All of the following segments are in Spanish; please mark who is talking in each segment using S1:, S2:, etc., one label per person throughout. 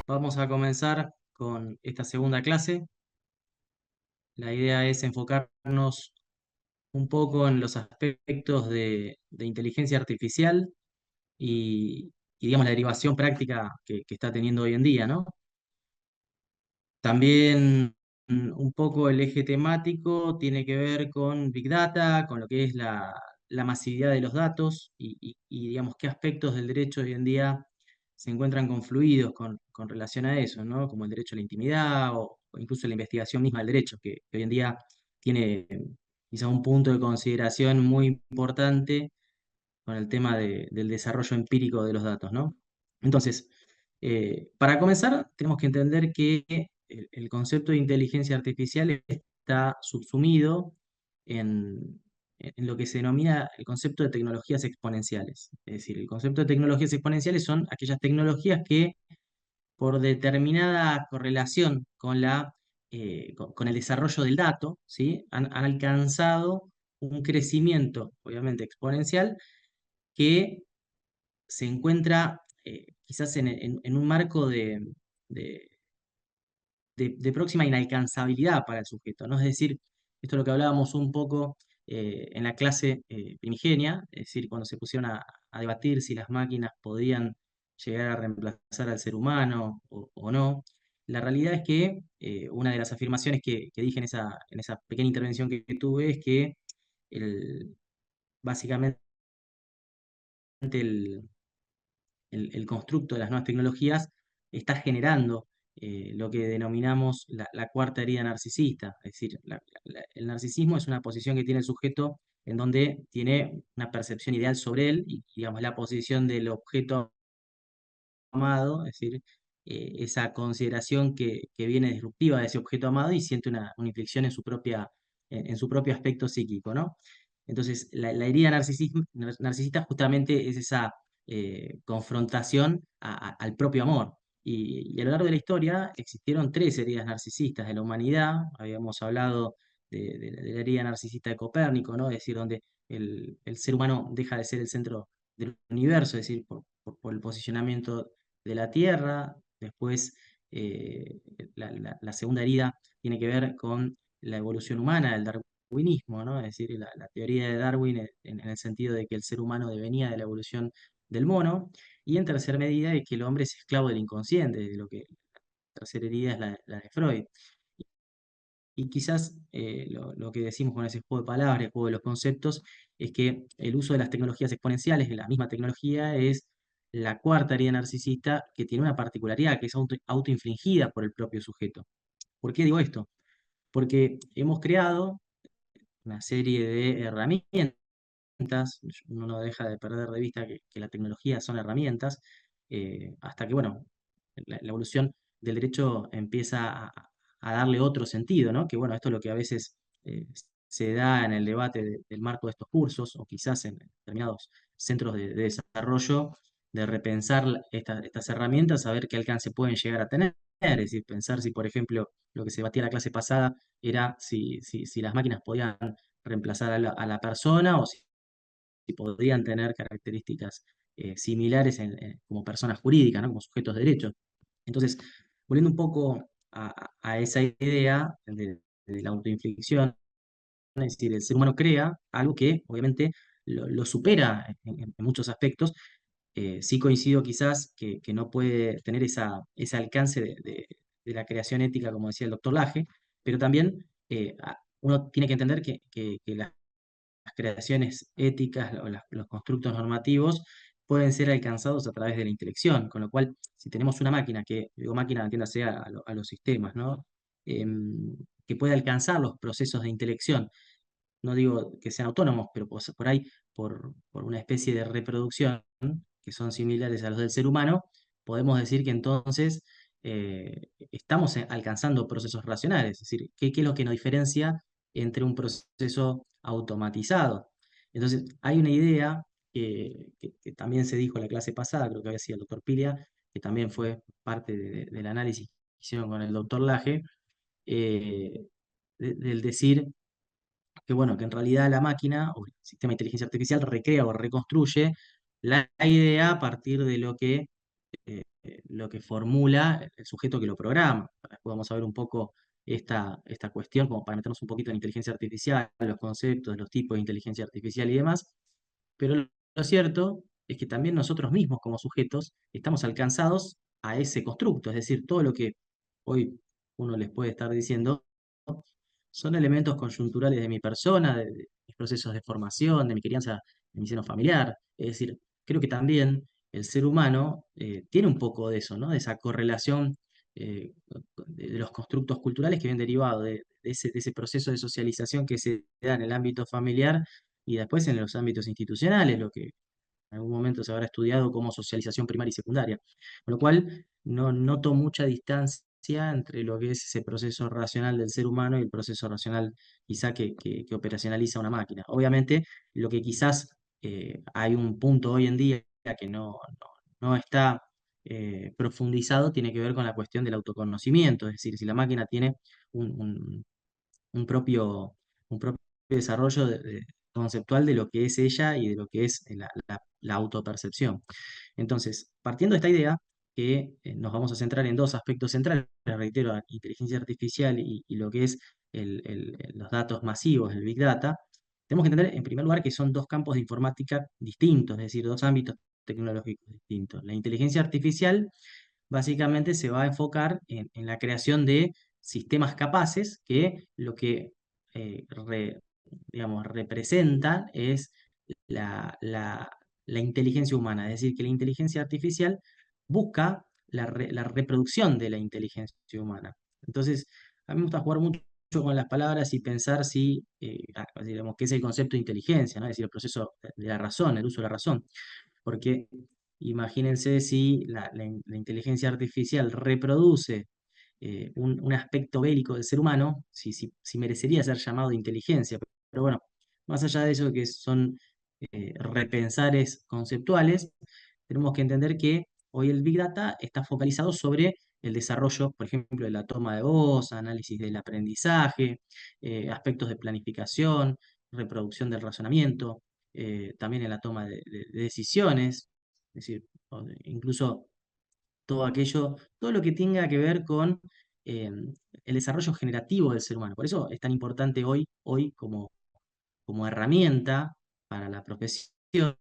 S1: Vamos a comenzar con esta segunda clase. La idea es enfocarnos un poco en los aspectos de inteligencia artificial y, digamos, la derivación práctica que está teniendo hoy en día, ¿no? También un poco el eje temático tiene que ver con Big Data, con lo que es la masividad de los datos y, digamos, qué aspectos del derecho hoy en día se encuentran confluidos con relación a eso, ¿no? Como el derecho a la intimidad o incluso la investigación misma del derecho, que hoy en día tiene quizá un punto de consideración muy importante con el tema del desarrollo empírico de los datos, ¿no? Entonces, para comenzar, tenemos que entender que el concepto de inteligencia artificial está subsumido en lo que se denomina el concepto de tecnologías exponenciales. Es decir, el concepto de tecnologías exponenciales son aquellas tecnologías que por determinada correlación con el desarrollo del dato, ¿sí? Han alcanzado un crecimiento, obviamente exponencial, que se encuentra quizás en un marco de- de próxima inalcanzabilidad para el sujeto, ¿no? Es decir, esto es lo que hablábamos un poco en la clase primigenia, es decir, cuando se pusieron a debatir si las máquinas podían llegar a reemplazar al ser humano o no. La realidad es que una de las afirmaciones que dije en esa pequeña intervención que tuve es que el, básicamente el constructo de las nuevas tecnologías está generando lo que denominamos la cuarta herida narcisista. Es decir, el narcisismo es una posición que tiene el sujeto en donde tiene una percepción ideal sobre él y, digamos, la posición del objeto amado, es decir, esa consideración que viene disruptiva de ese objeto amado y siente una inflexión en su propio aspecto psíquico, ¿no? Entonces, la herida narcisista justamente es esa confrontación al propio amor. Y a lo largo de la historia existieron tres heridas narcisistas de la humanidad. Habíamos hablado de la herida narcisista de Copérnico, ¿no? Es decir, donde el ser humano deja de ser el centro del universo, es decir, por el posicionamiento de la Tierra. Después, la segunda herida tiene que ver con la evolución humana, el darwinismo, ¿no? Es decir, la teoría de Darwin en el sentido de que el ser humano devenía de la evolución del mono. Y en tercera medida, es que el hombre es esclavo del inconsciente, de lo que la tercera herida es la de Freud. Y quizás lo que decimos con ese juego de palabras, el juego de los conceptos, es que el uso de las tecnologías exponenciales, de la misma tecnología, es la cuarta herida narcisista que tiene una particularidad, que es autoinfligida por el propio sujeto. ¿Por qué digo esto? Porque hemos creado una serie de herramientas, uno no deja de perder de vista que la tecnología son herramientas, hasta que, bueno, la evolución del derecho empieza a darle otro sentido, ¿no? Que bueno, esto es lo que a veces se da en el debate del marco de estos cursos, o quizás en determinados centros de desarrollo, de repensar estas herramientas, a ver qué alcance pueden llegar a tener. Es decir, pensar si, por ejemplo, lo que se debatía en la clase pasada era si las máquinas podían reemplazar a la persona o si podrían tener características similares como personas jurídicas, ¿no? Como sujetos de derecho. Entonces, volviendo un poco a esa idea de la autoinflicción, es decir, el ser humano crea algo que obviamente lo supera en muchos aspectos. Sí coincido quizás que no puede tener ese alcance de la creación ética, como decía el doctor Laje, pero también uno tiene que entender que las creaciones éticas o los constructos normativos pueden ser alcanzados a través de la intelección, con lo cual, si tenemos una máquina, digo máquina, entiéndase a los sistemas, ¿no? Que puede alcanzar los procesos de intelección, no digo que sean autónomos, pero por ahí, por una especie de reproducción, que son similares a los del ser humano, podemos decir que entonces estamos alcanzando procesos racionales, es decir, ¿qué es lo que nos diferencia entre un proceso automatizado? Entonces, hay una idea que también se dijo en la clase pasada, creo que había sido el doctor Pilia, que también fue parte del análisis que hicieron con el doctor Laje, eh, del decir que bueno, que en realidad la máquina o el sistema de inteligencia artificial recrea o reconstruye la idea a partir de lo que lo que formula el sujeto que lo programa. Después vamos a ver un poco esta cuestión, como para meternos un poquito en inteligencia artificial, los conceptos, los tipos de inteligencia artificial y demás. Pero lo cierto es que también nosotros mismos como sujetos estamos alcanzados a ese constructo, es decir, todo lo que hoy uno les puede estar diciendo son elementos coyunturales de mi persona, de mis procesos de formación, de mi crianza, de mi seno familiar. Es decir, creo que también el ser humano tiene un poco de eso, ¿no? De esa correlación eh, de los constructos culturales que vienen derivados de ese proceso de socialización que se da en el ámbito familiar y después en los ámbitos institucionales, lo que en algún momento se habrá estudiado como socialización primaria y secundaria. Con lo cual, no noto mucha distancia entre lo que es ese proceso racional del ser humano y el proceso racional quizá que operacionaliza una máquina. Obviamente, lo que quizás hay un punto hoy en día que no está profundizado tiene que ver con la cuestión del autoconocimiento, es decir, si la máquina tiene un, un- un propio, un propio desarrollo conceptual de lo que es ella y de lo que es la autopercepción. Entonces, partiendo de esta idea, que nos vamos a centrar en dos aspectos centrales, reitero, la inteligencia artificial y lo que es los datos masivos, el Big Data, tenemos que entender en primer lugar que son dos campos de informática distintos, es decir, dos ámbitos tecnológicos distintos. La inteligencia artificial básicamente se va a enfocar en la creación de sistemas capaces que lo que digamos, representan es la, la- la inteligencia humana, es decir, que la inteligencia artificial busca la reproducción de la inteligencia humana. Entonces, a mí me gusta jugar mucho con las palabras y pensar si, digamos, qué es el concepto de inteligencia, ¿no? Es decir, el proceso de la razón, el uso de la razón. Porque imagínense si la inteligencia artificial reproduce un aspecto bélico del ser humano, si merecería ser llamado inteligencia. Pero bueno, más allá de eso que son repensares conceptuales, tenemos que entender que hoy el Big Data está focalizado sobre el desarrollo, por ejemplo, de la toma de voz, análisis del aprendizaje, aspectos de planificación, reproducción del razonamiento, también en la toma de decisiones, es decir, incluso todo aquello, todo lo que tenga que ver con el desarrollo generativo del ser humano. Por eso es tan importante hoy como herramienta para la profesión,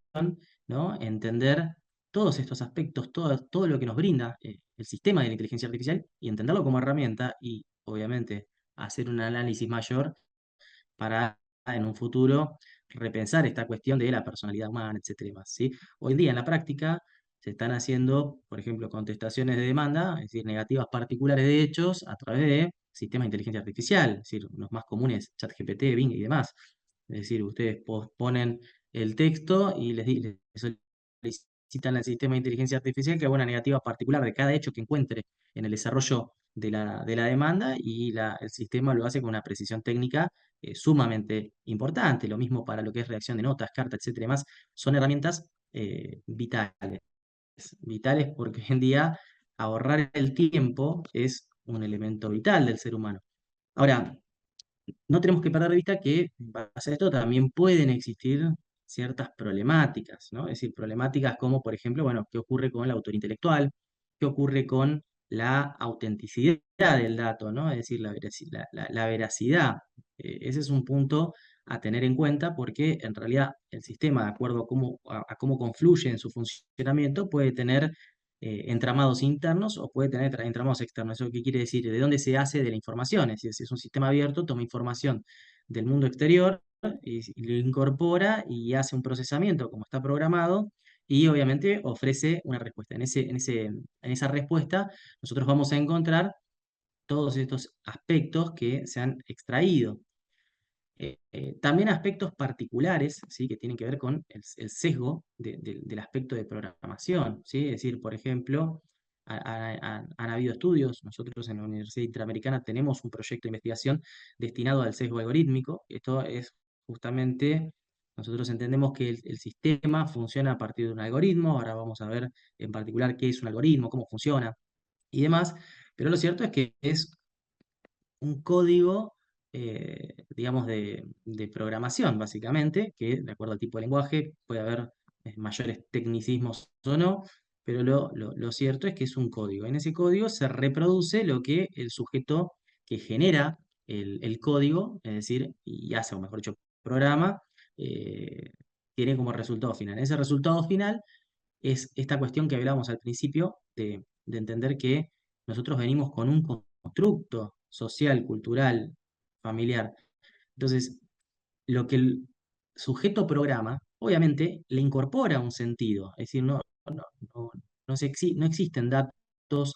S1: ¿no? Entender todos estos aspectos, todo lo que nos brinda el sistema de la inteligencia artificial y entenderlo como herramienta y obviamente hacer un análisis mayor para en un futuro repensar esta cuestión de la personalidad humana, etcétera y más, ¿sí? Hoy en día en la práctica se están haciendo, por ejemplo, contestaciones de demanda, es decir, negativas particulares de hechos a través de sistemas de inteligencia artificial, es decir, los más comunes, ChatGPT, Bing y demás. Es decir, ustedes ponen el texto y les solicitan al sistema de inteligencia artificial que haga una negativa particular de cada hecho que encuentre en el desarrollo de la demanda y el sistema lo hace con una precisión técnica sumamente importante. Lo mismo para lo que es redacción de notas, cartas, etcétera y demás. Son herramientas vitales porque hoy en día ahorrar el tiempo es un elemento vital del ser humano. Ahora, no tenemos que perder de vista que en base a esto también pueden existir ciertas problemáticas, ¿no? Es decir, problemáticas como, por ejemplo, bueno, ¿qué ocurre con el autor intelectual? ¿Qué ocurre con la autenticidad del dato, ¿no? Es decir, la veracidad. Ese es un punto a tener en cuenta porque en realidad el sistema, de acuerdo a cómo confluye en su funcionamiento, puede tener entramados internos o puede tener entramados externos. ¿Eso qué quiere decir? ¿De dónde se hace de la información? Es decir, si es un sistema abierto, toma información del mundo exterior y lo incorpora y hace un procesamiento como está programado y obviamente ofrece una respuesta. En esa respuesta nosotros vamos a encontrar todos estos aspectos que se han extraído. También aspectos particulares, ¿sí? Que tienen que ver con el sesgo del aspecto de programación, ¿sí? Es decir, por ejemplo, han habido estudios, nosotros en la Universidad Interamericana tenemos un proyecto de investigación destinado al sesgo algorítmico. Esto es justamente, nosotros entendemos que el sistema funciona a partir de un algoritmo, ahora vamos a ver en particular qué es un algoritmo, cómo funciona y demás, pero lo cierto es que es un código, digamos, de programación, básicamente, que de acuerdo al tipo de lenguaje puede haber mayores tecnicismos o no, pero lo cierto es que es un código. En ese código se reproduce lo que el sujeto que genera el código, es decir, y hace, o mejor dicho, programa, eh, tiene como resultado final. Ese resultado final es esta cuestión que hablábamos al principio de entender que nosotros venimos con un constructo social, cultural, familiar. Entonces, lo que el sujeto programa, obviamente le incorpora un sentido, es decir, no, no existen datos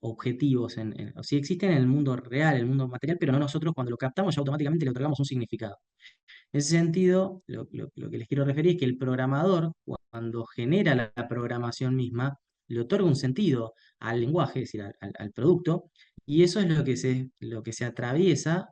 S1: objetivos, o sí existen en el mundo real, en el mundo material, pero no nosotros cuando lo captamos ya automáticamente le otorgamos un significado. En ese sentido, lo que les quiero referir es que el programador, cuando genera la programación misma, le otorga un sentido al lenguaje, es decir, al producto, y eso es lo que se atraviesa,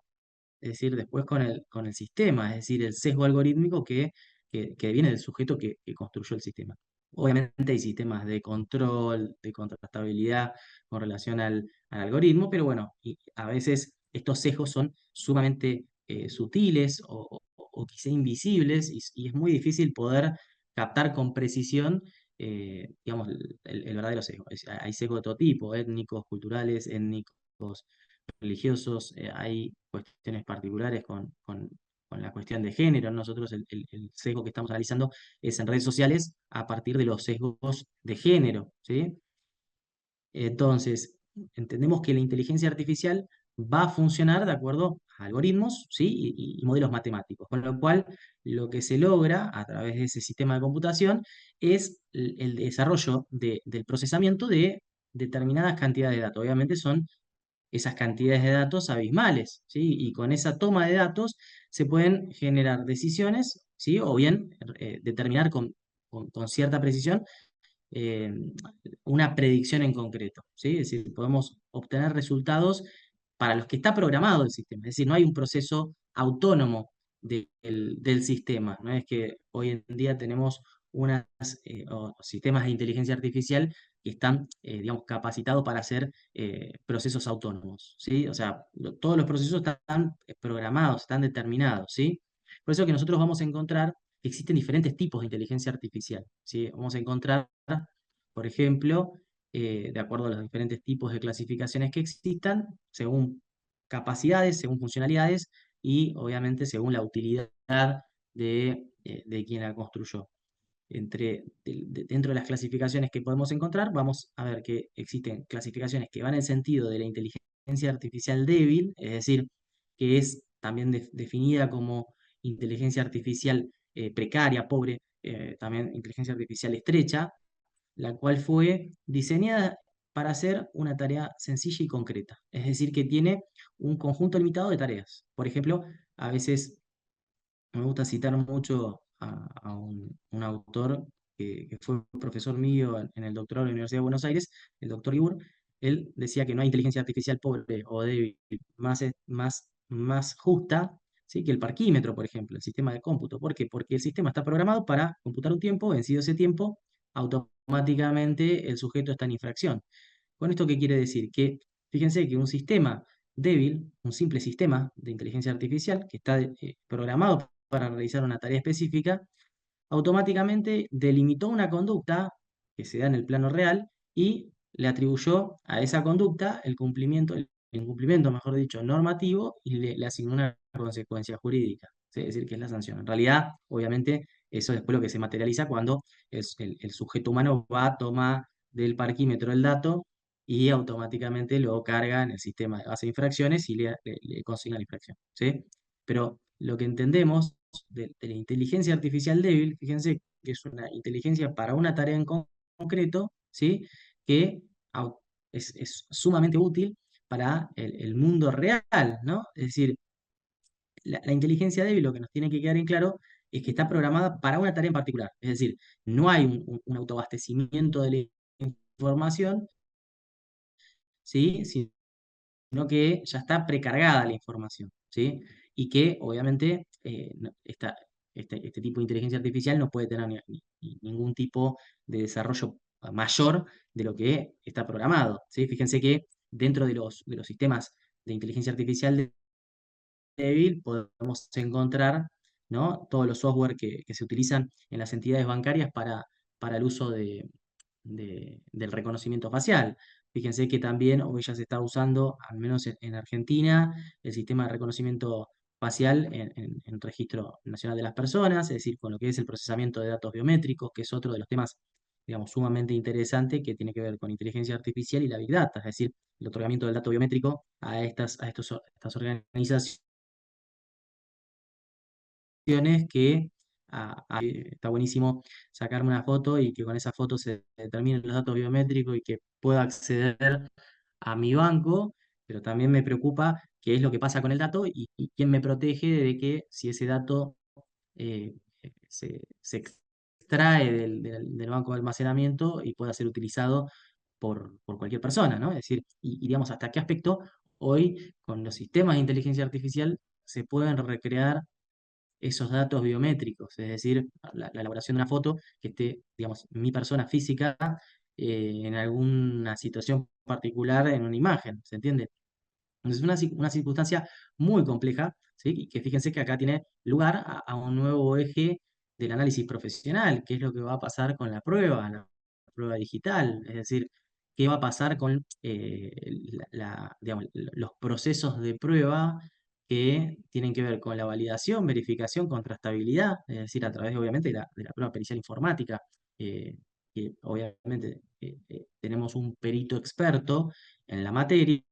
S1: es decir, después con el sistema, es decir, el sesgo algorítmico que viene del sujeto que construyó el sistema. Obviamente hay sistemas de control, de contrastabilidad con relación al algoritmo, pero bueno, y a veces estos sesgos son sumamente sutiles o quizá invisibles y es muy difícil poder captar con precisión, digamos, el verdadero sesgo. Hay sesgos de todo tipo, étnicos, culturales, étnicos, religiosos, hay cuestiones particulares con la cuestión de género. Nosotros el sesgo que estamos analizando es en redes sociales a partir de los sesgos de género, ¿sí? Entonces, entendemos que la inteligencia artificial va a funcionar de acuerdo a algoritmos, ¿sí? Y modelos matemáticos, con lo cual lo que se logra a través de ese sistema de computación es el desarrollo del procesamiento de determinadas cantidades de datos. Obviamente son esas cantidades de datos abismales, ¿sí? Y con esa toma de datos se pueden generar decisiones, ¿sí? O bien determinar con cierta precisión eh, una predicción en concreto, ¿sí? Es decir, podemos obtener resultados para los que está programado el sistema. Es decir, no hay un proceso autónomo del sistema. No es que hoy en día tenemos unos sistemas de inteligencia artificial que están, digamos, capacitados para hacer procesos autónomos, ¿sí? O sea, todos los procesos están programados, están determinados, ¿sí? Por eso que nosotros vamos a encontrar que existen diferentes tipos de inteligencia artificial, ¿sí? Vamos a encontrar, por ejemplo, de acuerdo a los diferentes tipos de clasificaciones que existan, según capacidades, según funcionalidades y obviamente según la utilidad de quien la construyó. Dentro de las clasificaciones que podemos encontrar, vamos a ver que existen clasificaciones que van en el sentido de la inteligencia artificial débil, es decir, que es también definida como inteligencia artificial precaria, pobre, también inteligencia artificial estrecha, la cual fue diseñada para hacer una tarea sencilla y concreta. Es decir, que tiene un conjunto limitado de tareas. Por ejemplo, a veces me gusta citar mucho a un autor que fue profesor mío en el doctorado de la Universidad de Buenos Aires, el doctor Ibur. Él decía que no hay inteligencia artificial pobre o débil más justa, ¿sí? Que el parquímetro, por ejemplo, el sistema de cómputo. ¿Por qué? Porque el sistema está programado para computar un tiempo, vencido ese tiempo, automáticamente el sujeto está en infracción. ¿Con esto qué quiere decir? Que fíjense que un sistema débil, un simple sistema de inteligencia artificial que está programado para realizar una tarea específica, automáticamente delimitó una conducta que se da en el plano real y le atribuyó a esa conducta el incumplimiento, mejor dicho, normativo y le asignó una consecuencia jurídica, ¿sí? Es decir, que es la sanción. En realidad, obviamente, eso es después lo que se materializa cuando el sujeto humano va, toma del parquímetro el dato y automáticamente lo carga en el sistema de base de infracciones y le consigna la infracción, ¿sí? Pero lo que entendemos de la inteligencia artificial débil, fíjense que es una inteligencia para una tarea en concreto, ¿sí? Que au- es sumamente útil para el mundo real, ¿no? Es decir, la inteligencia débil lo que nos tiene que quedar en claro es que está programada para una tarea en particular. Es decir, no hay un autoabastecimiento de la información, ¿sí? Sino que ya está precargada la información, ¿sí? Y que obviamente este tipo de inteligencia artificial no puede tener ningún tipo de desarrollo mayor de lo que está programado, ¿sí? Fíjense que dentro de los sistemas de inteligencia artificial débil podemos encontrar, ¿no? Todos los software que se utilizan en las entidades bancarias para el uso del reconocimiento facial. Fíjense que también hoy ya se está usando, al menos en Argentina, el sistema de reconocimiento facial en Registro Nacional de las Personas, es decir, con lo que es el procesamiento de datos biométricos, que es otro de los temas, digamos, sumamente interesante que tiene que ver con inteligencia artificial y la Big Data, es decir, el otorgamiento del dato biométrico estas organizaciones que está buenísimo sacarme una foto y que con esa foto se determinen los datos biométricos y que pueda acceder a mi banco, pero también me preocupa qué es lo que pasa con el dato y quién me protege de que si ese dato eh, se extrae del banco de almacenamiento y pueda ser utilizado por cualquier persona, ¿no? Es decir, y digamos, hasta qué aspecto hoy con los sistemas de inteligencia artificial se pueden recrear esos datos biométricos, es decir, la elaboración de una foto que esté, digamos, mi persona física en alguna situación particular en una imagen, ¿se entiende? Entonces es una circunstancia muy compleja, ¿sí? Y que fíjense que acá tiene lugar a un nuevo eje del análisis profesional, qué es lo que va a pasar con la prueba digital, es decir, qué va a pasar con digamos, los procesos de prueba que tienen que ver con la validación, verificación, contrastabilidad, es decir, a través obviamente de la prueba pericial informática, eh, que obviamente tenemos un perito experto en la materia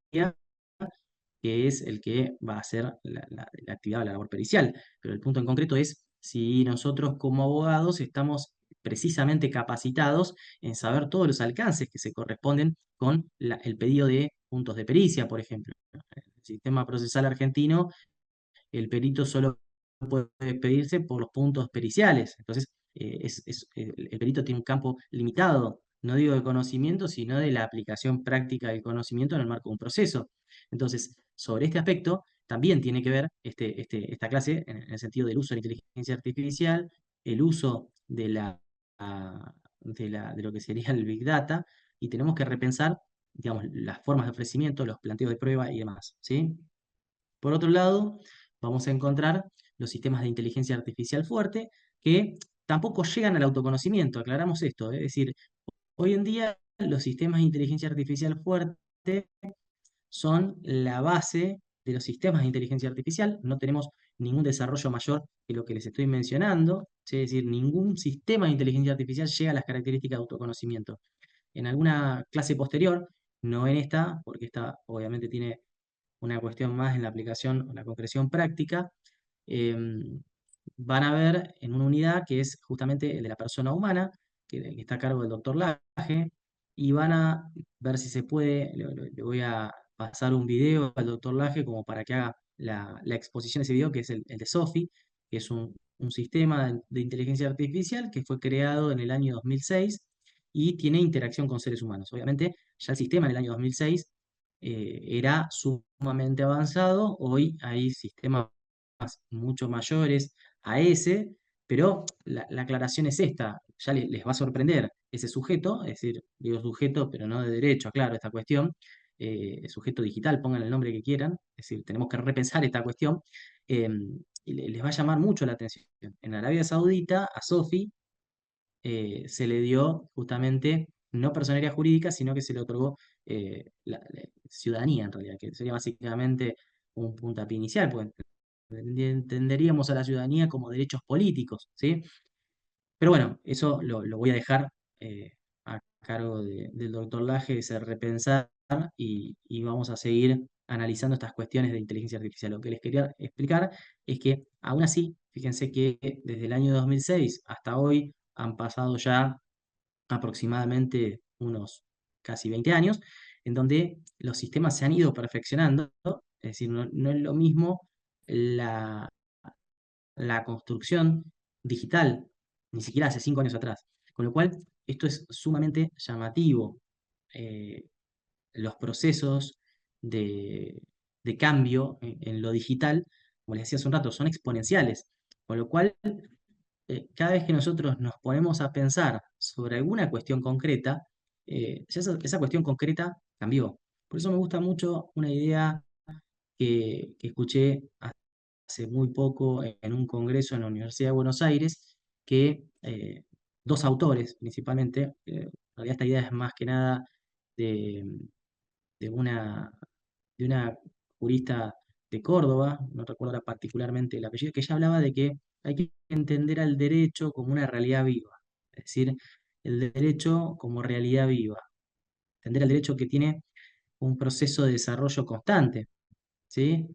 S1: que es el que va a hacer la actividad o la labor pericial. Pero el punto en concreto es si nosotros como abogados estamos precisamente capacitados en saber todos los alcances que se corresponden con el pedido de puntos de pericia, por ejemplo. El sistema procesal argentino el perito solo puede pedirse por los puntos periciales. Entonces, el perito tiene un campo limitado, no digo de conocimiento, sino de la aplicación práctica del conocimiento en el marco de un proceso. Entonces, sobre este aspecto, también tiene que ver esta clase en el sentido del uso de la inteligencia artificial, el uso de lo que sería el Big Data, y tenemos que repensar, digamos, las formas de ofrecimiento, los planteos de prueba y demás, ¿sí? Por otro lado, vamos a encontrar los sistemas de inteligencia artificial fuerte que tampoco llegan al autoconocimiento, aclaramos esto, es decir, hoy en día los sistemas de inteligencia artificial fuerte son la base de los sistemas de inteligencia artificial, no tenemos ningún desarrollo mayor que lo que les estoy mencionando, es decir, ningún sistema de inteligencia artificial llega a las características de autoconocimiento. En alguna clase posterior, no en esta, porque esta obviamente tiene una cuestión más en la aplicación o la concreción práctica, eh, van a ver en una unidad que es justamente el de la persona humana, que está a cargo del doctor Laje, y van a ver si se puede, le voy a pasar un video al doctor Laje como para que haga la exposición de ese video, que es el de SOFI, que es un sistema de inteligencia artificial que fue creado en el año 2006 y tiene interacción con seres humanos. Obviamente, ya el sistema en el año 2006 era sumamente avanzado. Hoy hay sistemas mucho mayores a ese, pero la aclaración es esta, ya les va a sorprender ese sujeto, es decir, digo sujeto, pero no de derecho, claro, esta cuestión, sujeto digital, pongan el nombre que quieran, es decir, tenemos que repensar esta cuestión, y les va a llamar mucho la atención. En Arabia Saudita, a Sofi se le dio justamente no personería jurídica, sino que se le otorgó la ciudadanía en realidad, que sería básicamente un puntapié inicial, pues entenderíamos a la ciudadanía como derechos políticos, ¿sí? Pero bueno, eso lo voy a dejar a cargo del doctor Laje, de repensar y vamos a seguir analizando estas cuestiones de inteligencia artificial. Lo que les quería explicar es que aún así, fíjense que desde el año 2006 hasta hoy han pasado ya aproximadamente unos casi 20 años, en donde los sistemas se han ido perfeccionando, es decir, no es lo mismo la, la construcción digital, ni siquiera hace 5 años atrás. Con lo cual, esto es sumamente llamativo. Eh, los procesos de, de cambio en lo digital, como les decía hace un rato, son exponenciales. Con lo cual, cada vez que nosotros nos ponemos a pensar sobre alguna cuestión concreta, ya esa cuestión concreta cambió. Por eso me gusta mucho una idea que escuché hace muy poco en un congreso en la Universidad de Buenos Aires, que dos autores principalmente, realidad esta idea es más que nada de, de una, de una jurista de Córdoba, no recuerdo ahora particularmente el apellido, que ella hablaba de que hay que entender al derecho como una realidad viva, es decir, el derecho como realidad viva, entender al derecho que tiene un proceso de desarrollo constante, ¿sí?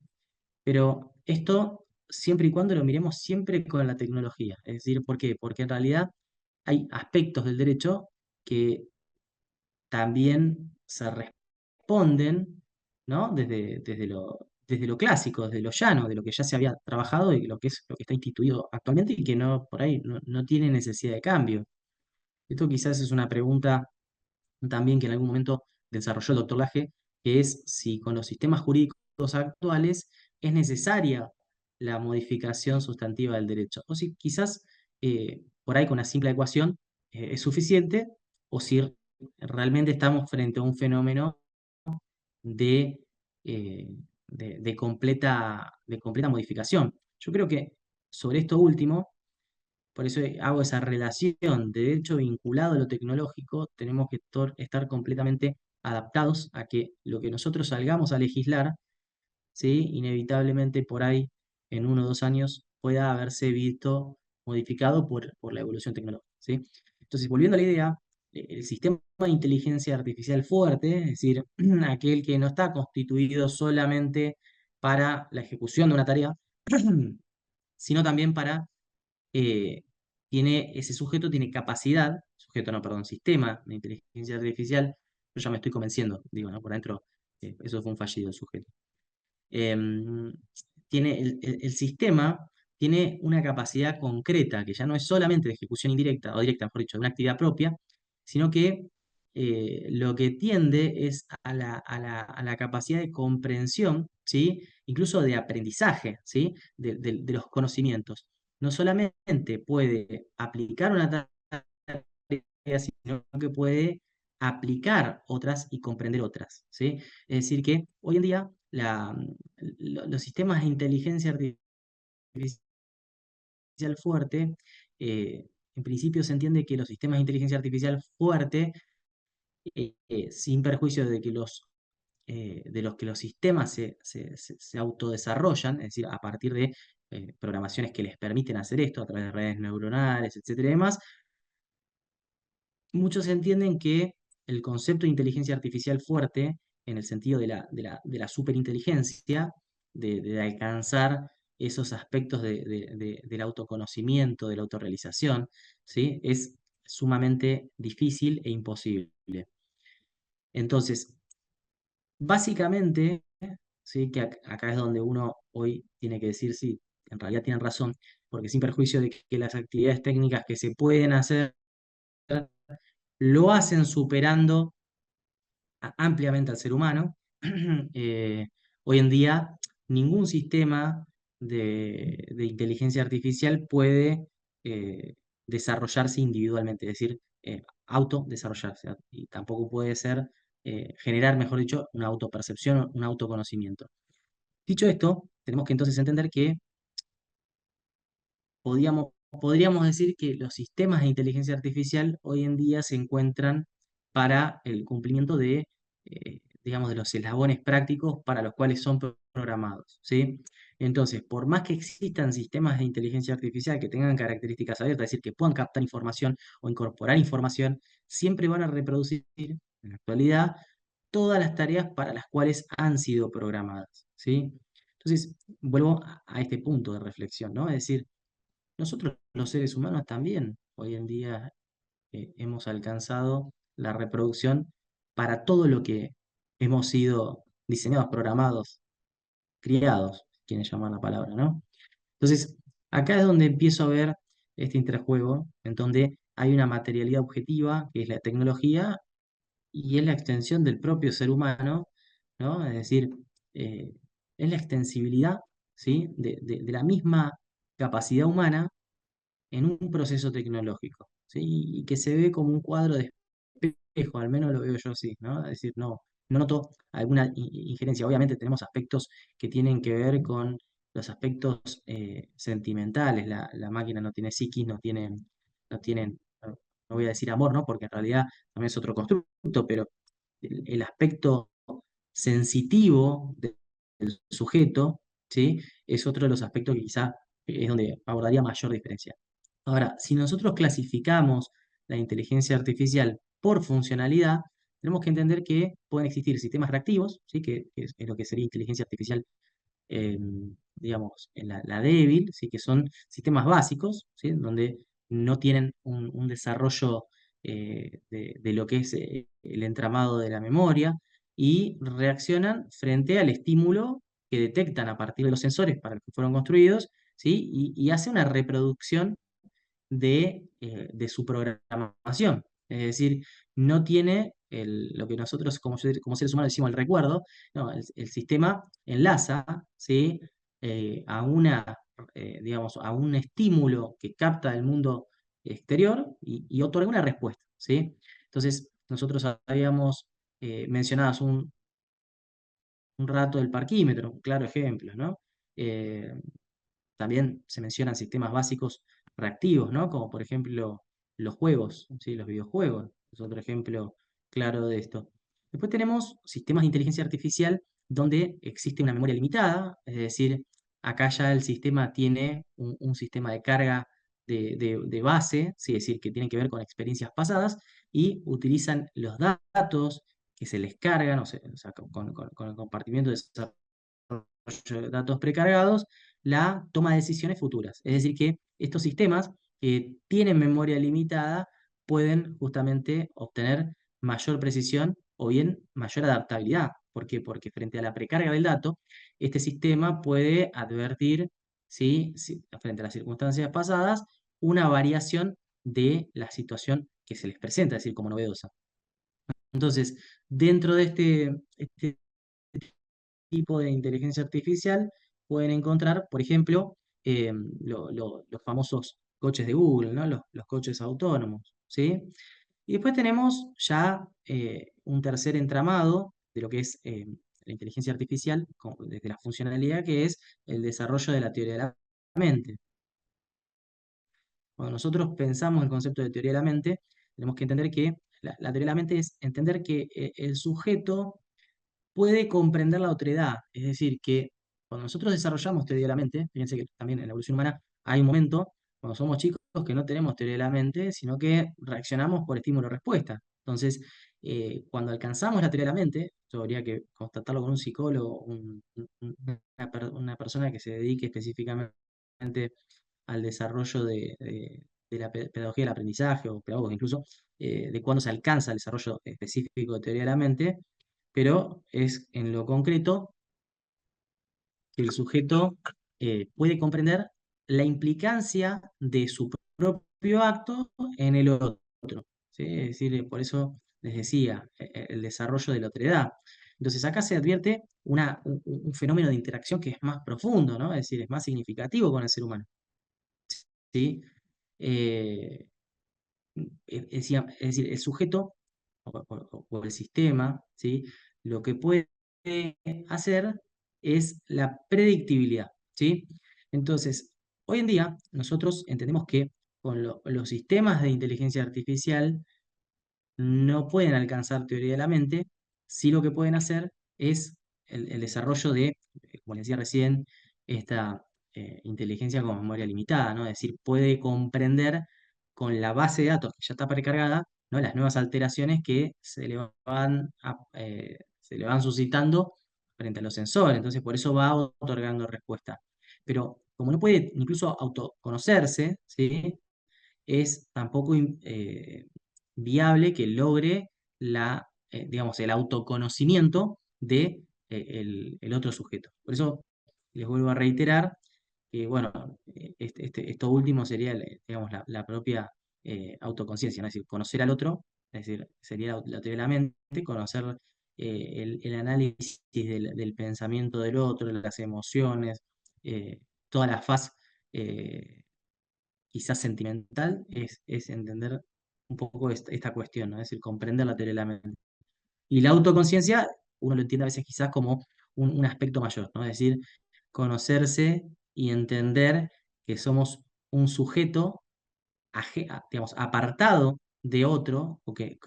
S1: Pero esto siempre y cuando lo miremos siempre con la tecnología, es decir, ¿por qué? Porque en realidad hay aspectos del derecho que también se responden, ¿no? Desde lo clásico, desde lo llano, de lo que ya se había trabajado y lo que es lo que está instituido actualmente y que no, por ahí no tiene necesidad de cambio. Esto quizás es una pregunta también que en algún momento desarrolló el doctor Laje, que es si con los sistemas jurídicos actuales es necesaria la modificación sustantiva del derecho, o si quizás por ahí con una simple ecuación es suficiente, o si realmente estamos frente a un fenómeno de, eh, de completa modificación. Yo creo que sobre esto último, por eso hago esa relación de derecho vinculado a lo tecnológico, tenemos que estar completamente adaptados a que lo que nosotros salgamos a legislar, ¿sí? Inevitablemente por ahí, en 1 o 2 años, pueda haberse visto modificado por la evolución tecnológica, ¿sí? Entonces, volviendo a la idea, el sistema de inteligencia artificial fuerte, es decir, aquel que no está constituido solamente para la ejecución de una tarea, sino también para eh, ese sujeto tiene capacidad, sujeto no, perdón, sistema de inteligencia artificial, yo ya me estoy convenciendo, digo, ¿no? Por dentro, eso fue un fallido el sujeto. Em, tiene el sistema tiene una capacidad concreta, que ya no es solamente de ejecución indirecta, o directa, mejor dicho, de una actividad propia, sino que lo que tiende es a la capacidad de comprensión, ¿sí? Incluso de aprendizaje, ¿sí? De los conocimientos. No solamente puede aplicar una tarea, sino que puede aplicar otras y comprender otras, ¿sí? Es decir, que hoy en día los sistemas de inteligencia artificial fuerte, en principio se entiende que los sistemas de inteligencia artificial fuerte, sin perjuicio de los que los sistemas se autodesarrollan, es decir, a partir de programaciones que les permiten hacer esto a través de redes neuronales, etcétera y demás, muchos entienden que el concepto de inteligencia artificial fuerte, en el sentido de la superinteligencia, de alcanzar esos aspectos del autoconocimiento, de la autorrealización, ¿sí? Es sumamente difícil e imposible. Entonces, básicamente, ¿sí? Que acá es donde uno hoy tiene que decir, sí, en realidad tienen razón, porque sin perjuicio de que las actividades técnicas que se pueden hacer lo hacen superando ampliamente al ser humano. Eh, hoy en día, ningún sistema de inteligencia artificial puede desarrollarse individualmente, es decir, autodesarrollarse, y tampoco puede ser generar, mejor dicho, una autopercepción, un autoconocimiento. Dicho esto, tenemos que entonces entender que podríamos, podríamos decir que los sistemas de inteligencia artificial hoy en día se encuentran para el cumplimiento digamos, de los eslabones prácticos para los cuales son programados, ¿sí? Entonces, por más que existan sistemas de inteligencia artificial que tengan características abiertas, es decir, que puedan captar información o incorporar información, siempre van a reproducir en la actualidad todas las tareas para las cuales han sido programadas, ¿sí? Entonces, vuelvo a este punto de reflexión, ¿no? Es decir, nosotros los seres humanos también hoy en día hemos alcanzado la reproducción para todo lo que hemos sido diseñados, programados, criados, quienes llaman la palabra, ¿no? Entonces, acá es donde empiezo a ver este interjuego, en donde hay una materialidad objetiva, que es la tecnología, y es la extensión del propio ser humano, ¿no? Es decir, eh, es la extensibilidad, ¿sí? De la misma capacidad humana en un proceso tecnológico, ¿sí? Y que se ve como un cuadro de espejo, al menos lo veo yo así, ¿no? Es decir, no noto alguna injerencia. Obviamente tenemos aspectos que tienen que ver con los aspectos sentimentales. La máquina no tiene psiquis, no tiene, no no voy a decir amor, ¿no? Porque en realidad también es otro constructo, pero el aspecto sensitivo del sujeto, ¿sí? Es otro de los aspectos que quizá es donde abordaría mayor diferencia. Ahora, si nosotros clasificamos la inteligencia artificial por funcionalidad, tenemos que entender que pueden existir sistemas reactivos, ¿sí? Que es lo que sería inteligencia artificial, eh, digamos, en la débil, ¿sí? Que son sistemas básicos, ¿sí? Donde no tienen un desarrollo de lo que es el entramado de la memoria y reaccionan frente al estímulo que detectan a partir de los sensores para los que fueron construidos, ¿sí? Y hace una reproducción de su programación. Es decir, no tiene lo que nosotros como seres humanos decimos el recuerdo, no, el sistema enlaza, ¿sí? A digamos, a un estímulo que capta del mundo exterior y otorga una respuesta, ¿sí? Entonces, nosotros habíamos mencionado hace un rato el parquímetro, un claro ejemplo, ¿no? Eh, También se mencionan sistemas básicos reactivos, ¿no? Como por ejemplo los juegos, ¿sí? Los videojuegos, es otro ejemplo claro de esto. Después tenemos sistemas de inteligencia artificial donde existe una memoria limitada, es decir, acá ya el sistema tiene un sistema de carga de base, ¿sí? Es decir, que tiene que ver con experiencias pasadas y utilizan los datos que se les cargan, o sea, con el compartimiento de datos precargados, la toma de decisiones futuras. Es decir, que estos sistemas que tienen memoria limitada pueden justamente obtener mayor precisión o bien mayor adaptabilidad. ¿Por qué? Porque frente a la precarga del dato, este sistema puede advertir, ¿sí? Frente a las circunstancias pasadas, una variación de la situación que se les presenta, es decir, como novedosa. Entonces, dentro de este tipo de inteligencia artificial pueden encontrar, por ejemplo, los famosos coches de Google, ¿no? Los coches autónomos, ¿sí? Y después tenemos ya un tercer entramado de lo que es la inteligencia artificial desde la funcionalidad, que es el desarrollo de la teoría de la mente. Cuando nosotros pensamos el concepto de teoría de la mente, tenemos que entender que la teoría de la mente es entender que el sujeto puede comprender la otredad. Es decir, que cuando nosotros desarrollamos teoría de la mente, fíjense que también en la evolución humana hay un momento, cuando somos chicos, que no tenemos teoría de la mente, sino que reaccionamos por estímulo-respuesta. Entonces, cuando alcanzamos la teoría de la mente, esto habría que constatarlo con un psicólogo, una persona que se dedique específicamente al desarrollo de la pedagogía del aprendizaje, o pedagogos incluso, de cuándo se alcanza el desarrollo específico de teoría de la mente, pero es en lo concreto que el sujeto puede comprender la implicancia de su propio acto en el otro, ¿sí? Es decir, por eso les decía, el desarrollo de la otredad. Entonces acá se advierte un fenómeno de interacción que es más profundo, ¿no? Es decir, es más significativo con el ser humano, ¿sí? Eh, es decir, el sujeto o el sistema, ¿sí? Lo que puede hacer es la predictibilidad, ¿sí? Entonces, hoy en día nosotros entendemos que con los sistemas de inteligencia artificial no pueden alcanzar teoría de la mente, sí lo que pueden hacer es el desarrollo de, como les decía recién, esta inteligencia con memoria limitada, ¿no? Es decir, puede comprender con la base de datos que ya está precargada, ¿no? Las nuevas alteraciones que se le van suscitando frente a los sensores, entonces por eso va otorgando respuesta. Pero como no puede incluso autoconocerse, ¿sí? Es tampoco viable que logre digamos, el autoconocimiento de el otro sujeto. Por eso les vuelvo a reiterar que, bueno, esto último sería, digamos, la propia autoconciencia, ¿no? Es decir, conocer al otro, es decir, sería la teoría de la mente, conocer el análisis del pensamiento del otro, las emociones, toda la faz eh, quizás sentimental, es entender un poco esta cuestión, ¿no? Es decir, comprender la teoría de la mente. Y la autoconciencia, uno lo entiende a veces quizás como un aspecto mayor, ¿no? Es decir, conocerse y entender que somos un sujeto, digamos, apartado de otro, o que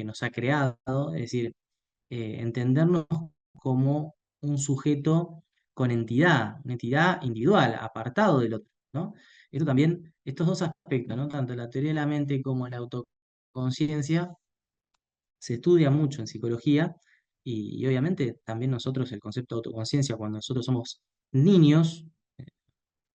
S1: nos ha creado, es decir, entendernos como un sujeto con entidad, una entidad individual, apartado del otro, ¿no? Esto también, estos dos aspectos, ¿no? Tanto la teoría de la mente como la autoconciencia, se estudia mucho en psicología y obviamente también nosotros el concepto de autoconciencia, cuando nosotros somos niños,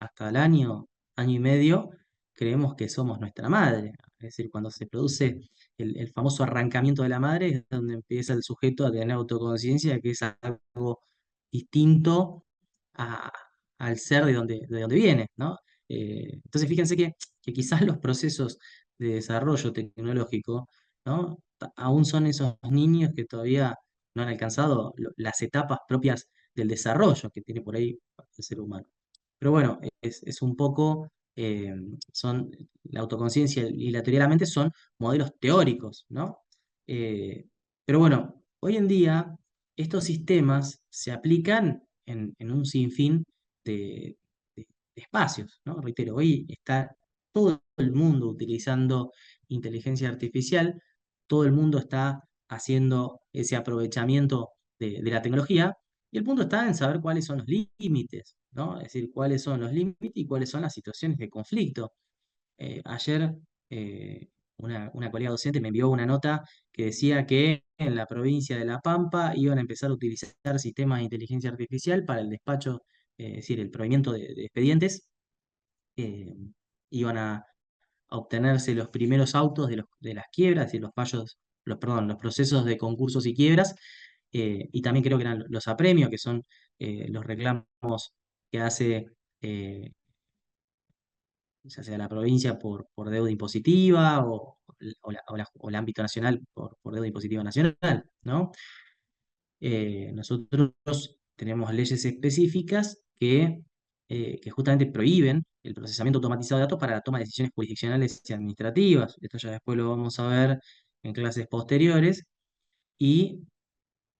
S1: hasta el año y medio, creemos que somos nuestra madre. Es decir, cuando se produce el famoso arrancamiento de la madre, es donde empieza el sujeto a tener autoconciencia, que es algo distinto a- al ser de donde viene, ¿no? Entonces, fíjense que quizás los procesos de desarrollo tecnológico, ¿no? Aún son esos niños que todavía no han alcanzado las etapas propias del desarrollo que tiene por ahí el ser humano. Pero bueno, es un poco, eh, son la autoconciencia y la teoría de la mente son modelos teóricos, ¿no? Eh, pero bueno, hoy en día estos sistemas se aplican en un sinfín de, de espacios, ¿no? Reitero, hoy está todo el mundo utilizando inteligencia artificial, todo el mundo está haciendo ese aprovechamiento de la tecnología, y el punto está en saber cuáles son los límites, ¿no? Es decir, cuáles son los límites y cuáles son las situaciones de conflicto. Ayer eh, una colega docente me envió una nota que decía que en la provincia de La Pampa iban a empezar a utilizar sistemas de inteligencia artificial para el despacho, es decir, el provimiento de expedientes. eh, Iban a obtenerse los primeros autos de las quiebras y los fallos, perdón, los procesos de concursos y quiebras, y también creo que eran los apremios, que son los reclamos que hace eh, ya sea la provincia por deuda impositiva o el ámbito nacional por deuda impositiva nacional, ¿no? Nosotros tenemos leyes específicas que justamente prohíben el procesamiento automatizado de datos para la toma de decisiones jurisdiccionales y administrativas. Esto ya después lo vamos a ver en clases posteriores. Y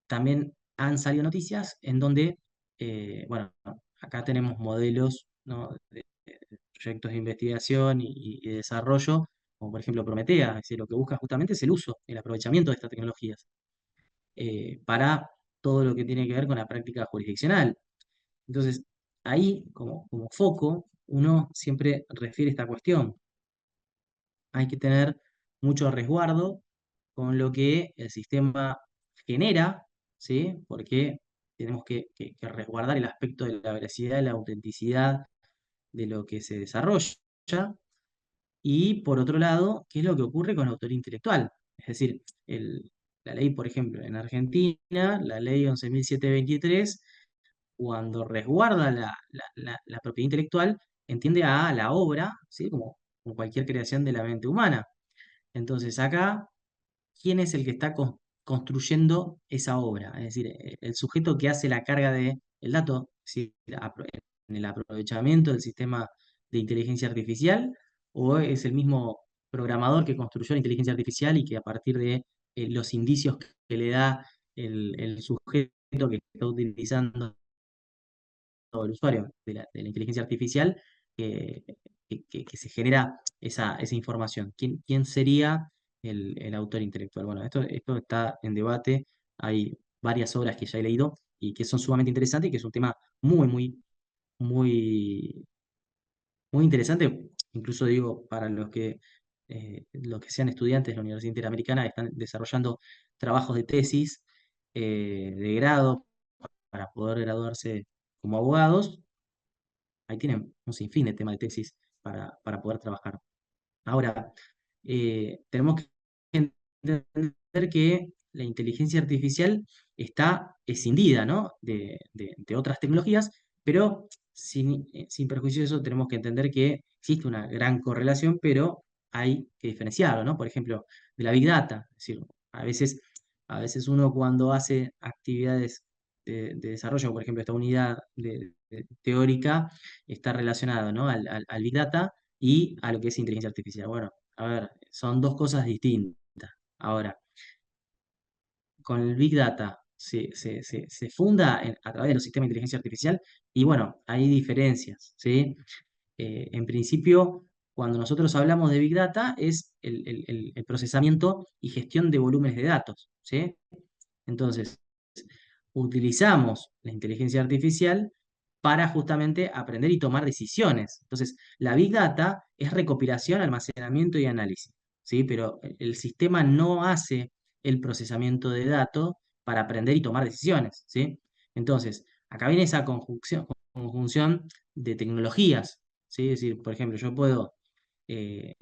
S1: también han salido noticias en donde, bueno, acá tenemos modelos, ¿no? de proyectos de investigación y desarrollo, como por ejemplo Prometea, es decir, lo que busca justamente es el uso, el aprovechamiento de estas tecnologías para todo lo que tiene que ver con la práctica jurisdiccional. Entonces, ahí, como foco, uno siempre refiere esta cuestión. Hay que tener mucho resguardo con lo que el sistema genera, ¿sí? Porque tenemos que resguardar el aspecto de la veracidad y la autenticidad de lo que se desarrolla. Y por otro lado, ¿qué es lo que ocurre con la autoría intelectual? Es decir, la ley, por ejemplo, en Argentina, la ley 11.723, cuando resguarda la propiedad intelectual, entiende a la obra, ¿sí? Como cualquier creación de la mente humana. Entonces, acá, ¿quién es el que está construyendo esa obra? Es decir, el sujeto que hace la carga del dato, es decir, en el aprovechamiento del sistema de inteligencia artificial, o es el mismo programador que construyó la inteligencia artificial y que a partir de los indicios que le da el sujeto que está utilizando el usuario de la inteligencia artificial, que, que se genera esa información. ¿Quién sería el autor intelectual? Bueno, esto está en debate. Hay varias obras que ya he leído y que son sumamente interesantes y que es un tema muy, muy, muy, muy interesante. Incluso digo, para los que sean estudiantes de la Universidad Interamericana, están desarrollando trabajos de tesis de grado para poder graduarse como abogados. Ahí tienen un sinfín de temas de tesis para poder trabajar. Ahora, tenemos que entender que la inteligencia artificial está escindida, ¿no? de otras tecnologías, pero sin perjuicio de eso tenemos que entender que existe una gran correlación, pero hay que diferenciarlo, ¿no? Por ejemplo, de la Big Data. Es decir, a veces, a veces uno cuando hace actividades de desarrollo, por ejemplo, esta unidad teórica está relacionada, ¿no? al Big Data y a lo que es inteligencia artificial. Bueno, a ver, son dos cosas distintas. Ahora, con el Big Data se funda a través de los sistemas de inteligencia artificial y bueno, hay diferencias, ¿sí? En principio, cuando nosotros hablamos de Big Data es el procesamiento y gestión de volúmenes de datos, ¿sí? Entonces, utilizamos la inteligencia artificial para justamente aprender y tomar decisiones. Entonces, la Big Data es recopilación, almacenamiento y análisis, ¿sí? Pero el sistema no hace el procesamiento de datos para aprender y tomar decisiones, ¿sí? Entonces, acá viene esa conjunción de tecnologías, ¿sí? Es decir, por ejemplo, yo puedo eh,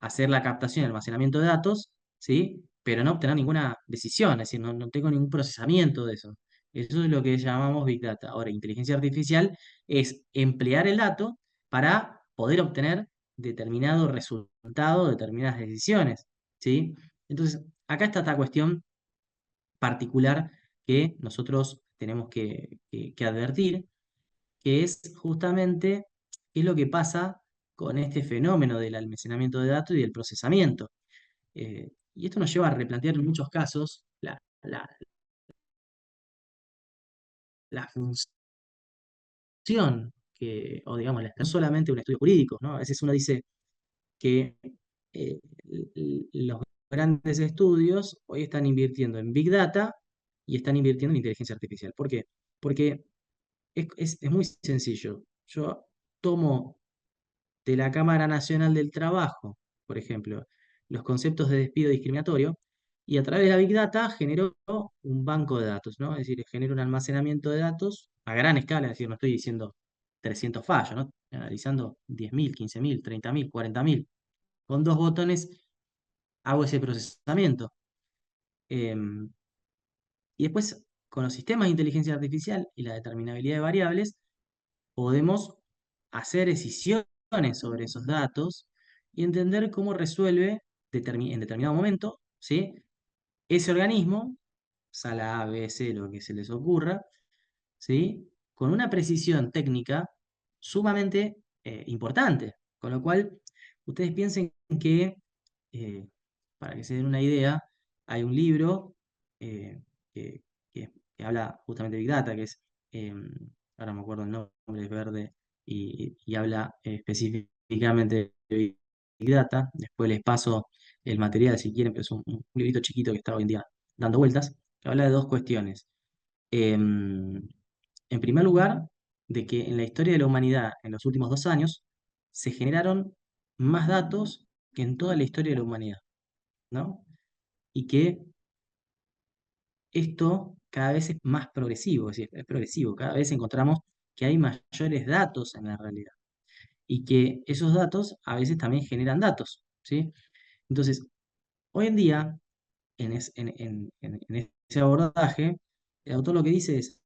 S1: hacer la captación y almacenamiento de datos, ¿sí? Pero no obtener ninguna decisión, es decir, no tengo ningún procesamiento de eso. Eso es lo que llamamos Big Data. Ahora, inteligencia artificial es emplear el dato para poder obtener determinado resultado, determinadas decisiones, ¿sí? Entonces, acá está esta cuestión particular que nosotros tenemos que advertir, que es justamente qué es lo que pasa con este fenómeno del almacenamiento de datos y del procesamiento. Y esto nos lleva a replantear en muchos casos la función o digamos, no solamente un estudio jurídico, ¿no? A veces uno dice que los grandes estudios hoy están invirtiendo en Big Data y están invirtiendo en inteligencia artificial. ¿Por qué? Porque es muy sencillo. Yo tomo de la Cámara Nacional del Trabajo, por ejemplo, los conceptos de despido discriminatorio, y a través de la Big Data generó un banco de datos, ¿no? Es decir, genera un almacenamiento de datos a gran escala, es decir, no estoy diciendo 300 fallos, ¿no? Analizando 10.000, 15.000, 30.000, 40.000. Con dos botones hago ese procesamiento. Em, y después, con los sistemas de inteligencia artificial y la determinabilidad de variables, podemos hacer decisiones sobre esos datos y entender cómo resuelve en determinado momento, ¿sí? Ese organismo, sala A, B, C, lo que se les ocurra, ¿sí? Con una precisión técnica sumamente importante. Con lo cual, ustedes piensen que, eh, para que se den una idea, hay un libro eh, que, que habla justamente de Big Data, que es, eh, ahora me acuerdo el nombre, es verde, y habla específicamente de Big Data. Después les paso el material si quieren, pero es un librito chiquito que está hoy en día dando vueltas, que habla de dos cuestiones. En primer lugar, de que en la historia de la humanidad, en los últimos 2 años, se generaron más datos que en toda la historia de la humanidad, ¿no? Y que esto cada vez es más progresivo, es decir, es progresivo, cada vez encontramos que hay mayores datos en la realidad y que esos datos a veces también generan datos, ¿sí? Entonces, hoy en día, en ese abordaje, el autor lo que dice es,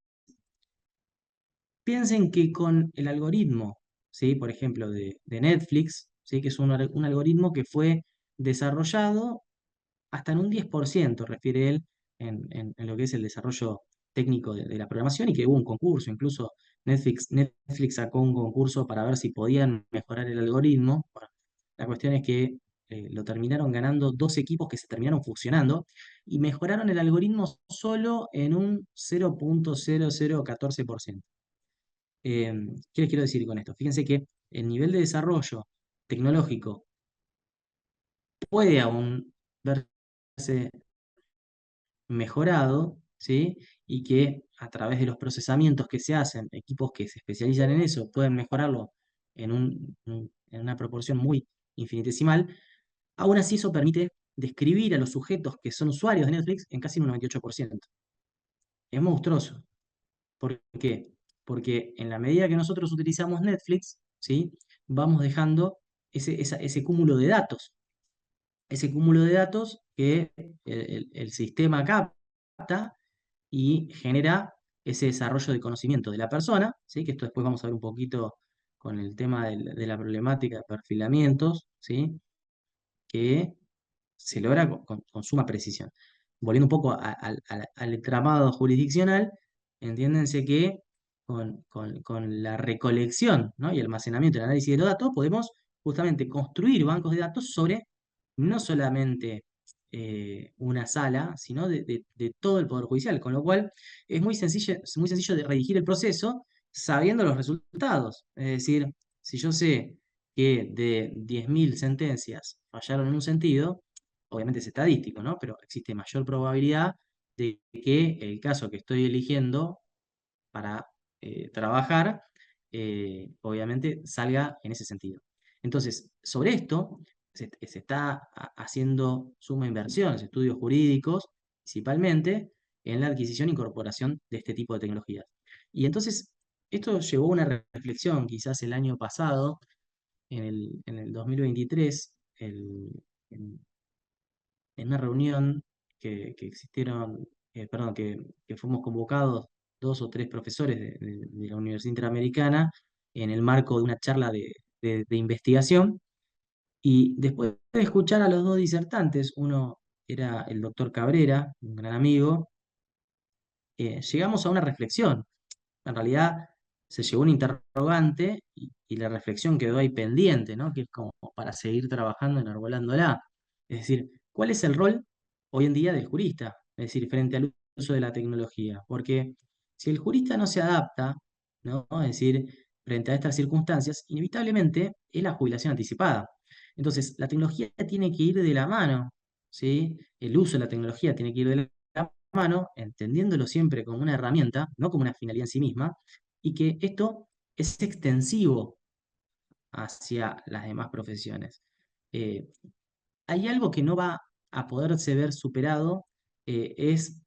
S1: piensen que con el algoritmo, ¿sí? Por ejemplo, de Netflix, ¿sí? Que es un algoritmo que fue desarrollado hasta en un 10%, refiere él, en lo que es el desarrollo técnico de la programación y que hubo un concurso, incluso Netflix sacó un concurso para ver si podían mejorar el algoritmo. Bueno, la cuestión es que lo terminaron ganando dos equipos que se terminaron fusionando y mejoraron el algoritmo solo en un 0.0014%. ¿Qué les quiero decir con esto? Fíjense que el nivel de desarrollo tecnológico puede aún verse mejorado, ¿sí? Y que a través de los procesamientos que se hacen, equipos que se especializan en eso, pueden mejorarlo en una proporción muy infinitesimal. Aún así, eso permite describir a los sujetos que son usuarios de Netflix en casi un 98%. Es monstruoso. ¿Por qué? Porque en la medida que nosotros utilizamos Netflix, ¿sí? Vamos dejando ese cúmulo de datos. Ese cúmulo de datos que el sistema capta y genera ese desarrollo de conocimiento de la persona, ¿sí? Que esto después vamos a ver un poquito con el tema de la problemática de perfilamientos, ¿sí? Que se logra con suma precisión. Volviendo un poco al entramado jurisdiccional, entiéndense que con la recolección, ¿no? Y almacenamiento y el análisis de los datos podemos justamente construir bancos de datos sobre no solamente una sala, sino de todo el Poder Judicial, con lo cual es muy sencillo de redigir el proceso sabiendo los resultados. Es decir, si yo sé que de 10.000 sentencias fallaron en un sentido, obviamente es estadístico, ¿no? Pero existe mayor probabilidad de que el caso que estoy eligiendo para trabajar, obviamente salga en ese sentido. Entonces, sobre esto se está haciendo suma inversión, estudios jurídicos, principalmente en la adquisición e incorporación de este tipo de tecnologías. Y entonces, esto llevó a una reflexión, quizás el año pasado, en el 2023, en, en una reunión que existieron, perdón, que fuimos convocados dos o tres profesores de la Universidad Interamericana en el marco de una charla de investigación. Y después de escuchar a los dos disertantes, uno era el doctor Cabrera, un gran amigo, llegamos a una reflexión. En realidad se llegó un interrogante y la reflexión quedó ahí pendiente, ¿no? Que es como para seguir trabajando enarbolándola. Es decir, ¿cuál es el rol hoy en día del jurista? Es decir, frente al uso de la tecnología. Porque si el jurista no se adapta, ¿no? Es decir, frente a estas circunstancias, inevitablemente es la jubilación anticipada. Entonces, la tecnología tiene que ir de la mano, ¿sí? El uso de la tecnología tiene que ir de la mano, entendiéndolo siempre como una herramienta, no como una finalidad en sí misma, y que esto es extensivo hacia las demás profesiones. Eh, Hay algo que no va a poderse ver superado, es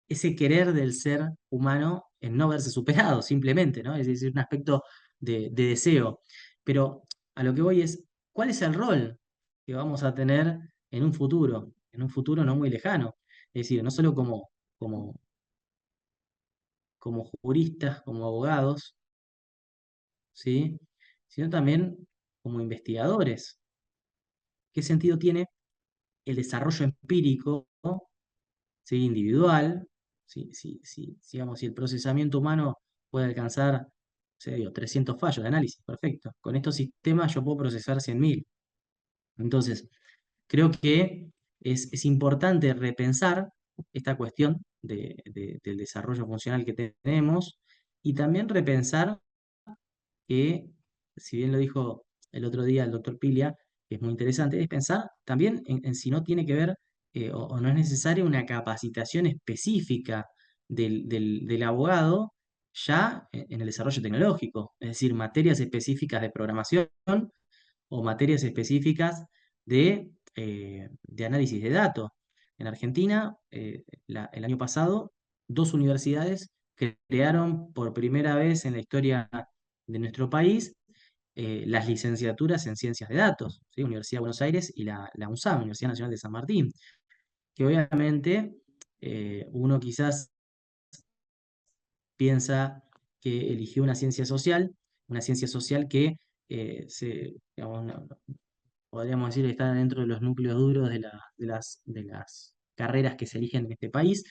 S1: ese querer del ser humano en no verse superado, simplemente, ¿no? Es decir, un aspecto de deseo. Pero a lo que voy es, ¿cuál es el rol que vamos a tener en un futuro no muy lejano? Es decir, no solo como, como juristas, como abogados, ¿sí? Sino también como investigadores. ¿Qué sentido tiene el desarrollo empírico, ¿sí? Individual? Digamos, si el procesamiento humano puede alcanzar, no sé, digo, 300 fallos de análisis, perfecto. Con estos sistemas yo puedo procesar 100.000. Entonces, creo que es importante repensar esta cuestión del desarrollo funcional que tenemos y también repensar que, si bien lo dijo el otro día el doctor Pilia, que es muy interesante, es pensar también en si no tiene que ver o no es necesaria una capacitación específica del abogado ya en el desarrollo tecnológico, es decir, materias específicas de programación o materias específicas de análisis de datos. En Argentina, el año pasado, dos universidades crearon por primera vez en la historia de nuestro país las licenciaturas en ciencias de datos, ¿sí? Universidad de Buenos Aires y la UNSAM, Universidad Nacional de San Martín, que obviamente uno quizás piensa que eligió una ciencia social que digamos, podríamos decir que está dentro de los núcleos duros de las carreras que se eligen en este país,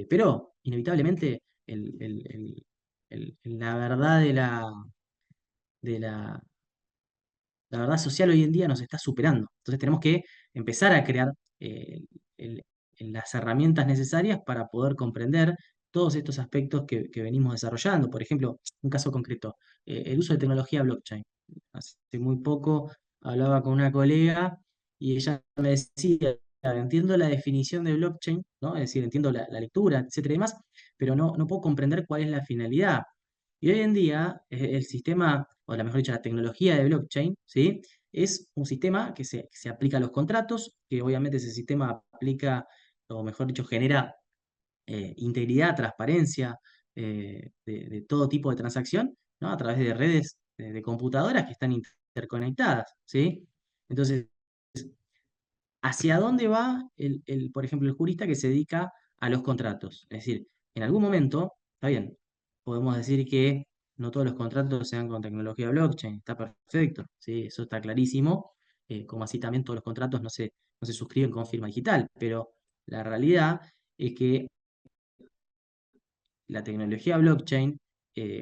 S1: pero inevitablemente la verdad de la, la verdad social hoy en día nos está superando. Entonces tenemos que empezar a crear eh, el- las herramientas necesarias para poder comprender todos estos aspectos que venimos desarrollando. Por ejemplo, un caso concreto, el uso de tecnología blockchain. Hace muy poco hablaba con una colega y ella me decía, entiendo la definición de blockchain, ¿no? Es decir, entiendo la lectura, etcétera y demás, pero no puedo comprender cuál es la finalidad. Y hoy en día, el sistema, o la mejor dicho, la tecnología de blockchain, ¿sí? Es un sistema que se aplica a los contratos, que obviamente ese sistema aplica, o mejor dicho, genera integridad, transparencia de todo tipo de transacción, ¿no? A través de redes de computadoras que están interconectadas, ¿sí? Entonces, ¿hacia dónde va por ejemplo, el jurista que se dedica a los contratos? Es decir, en algún momento, está bien, podemos decir que no todos los contratos sean con tecnología blockchain, está perfecto, ¿sí? Eso está clarísimo, como así también todos los contratos no se suscriben con firma digital, pero la realidad es que la tecnología blockchain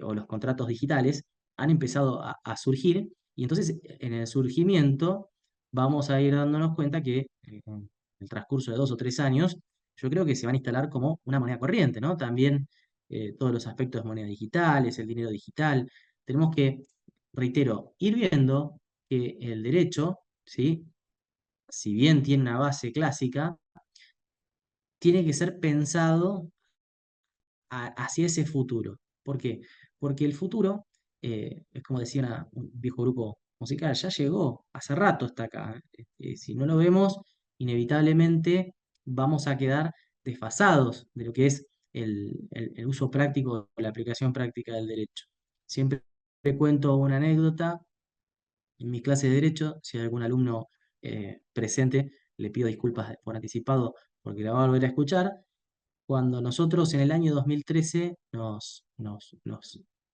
S1: o los contratos digitales han empezado a surgir y entonces en el surgimiento vamos a ir dándonos cuenta que en el transcurso de 2 o 3 años yo creo que se van a instalar como una moneda corriente, ¿no? También todos los aspectos de monedas digitales, el dinero digital. tenemos que, reitero, ir viendo que el derecho, ¿sí? Si bien tiene una base clásica, tiene que ser pensado hacia ese futuro. ¿Por qué? Porque el futuro, es como decía un viejo grupo musical, ya llegó, hace rato está acá. Si no lo vemos, inevitablemente vamos a quedar desfasados de lo que es el uso práctico o la aplicación práctica del derecho. Siempre cuento una anécdota en mi clase de derecho, si hay algún alumno presente, le pido disculpas por anticipado porque la va a volver a escuchar. Cuando nosotros en el año 2013 nos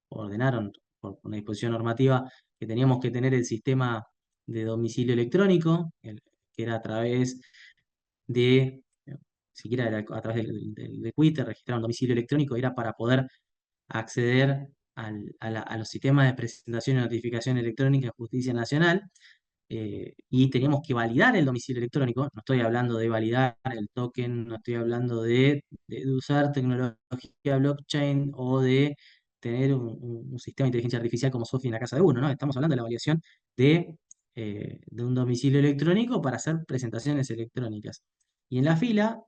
S1: ordenaron por una disposición normativa que teníamos que tener el sistema de domicilio electrónico, que era a través de, siquiera era a través de Twitter, registrar un domicilio electrónico, era para poder acceder a los sistemas de presentación y notificación electrónica en Justicia Nacional, y teníamos que validar el domicilio electrónico. No estoy hablando de validar el token, no estoy hablando de usar tecnología blockchain o de tener un sistema de inteligencia artificial como Sophie en la casa de uno, ¿no? Estamos hablando de la validación de un domicilio electrónico para hacer presentaciones electrónicas. Y en la fila,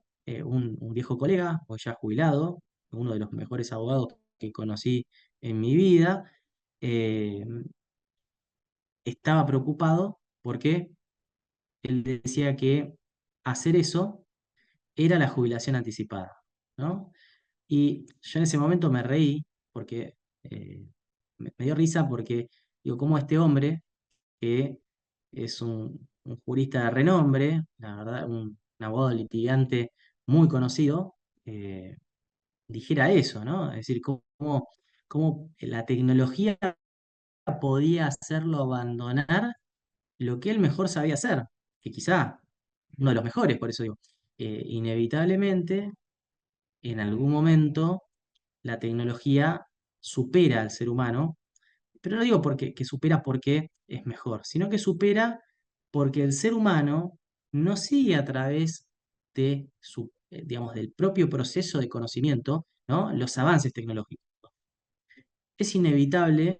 S1: un viejo colega, hoy ya jubilado, uno de los mejores abogados que conocí en mi vida, eh, estaba preocupado porque él decía que hacer eso era la jubilación anticipada, ¿no? Y yo en ese momento me reí porque me dio risa porque digo, cómo este hombre, que es un jurista de renombre, la verdad, un abogado litigante muy conocido, dijera eso, ¿no? Es decir, cómo la tecnología podía hacerlo abandonar lo que él mejor sabía hacer, que quizá uno de los mejores, por eso digo, inevitablemente, en algún momento, la tecnología supera al ser humano, pero no digo porque, que supera porque es mejor, sino que supera porque el ser humano no sigue a través de digamos, del propio proceso de conocimiento, ¿no? Los avances tecnológicos. Es inevitable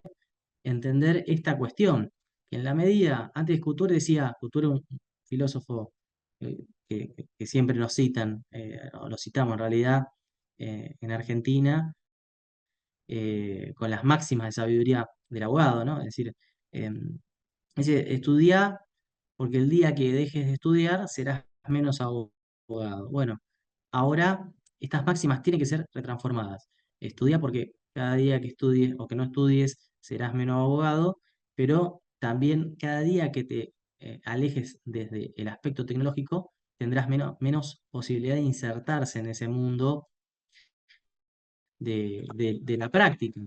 S1: entender esta cuestión. Que en la medida, antes Couture decía, Couture un filósofo que siempre nos citan, o lo citamos en realidad en Argentina, con las máximas de sabiduría del abogado, ¿no? Es decir, estudia porque el día que dejes de estudiar serás menos abogado. Bueno, ahora estas máximas tienen que ser retransformadas. Estudia porque cada día que estudies o que no estudies serás menos abogado, pero también cada día que te alejes desde el aspecto tecnológico tendrás menos posibilidad de insertarse en ese mundo de la práctica.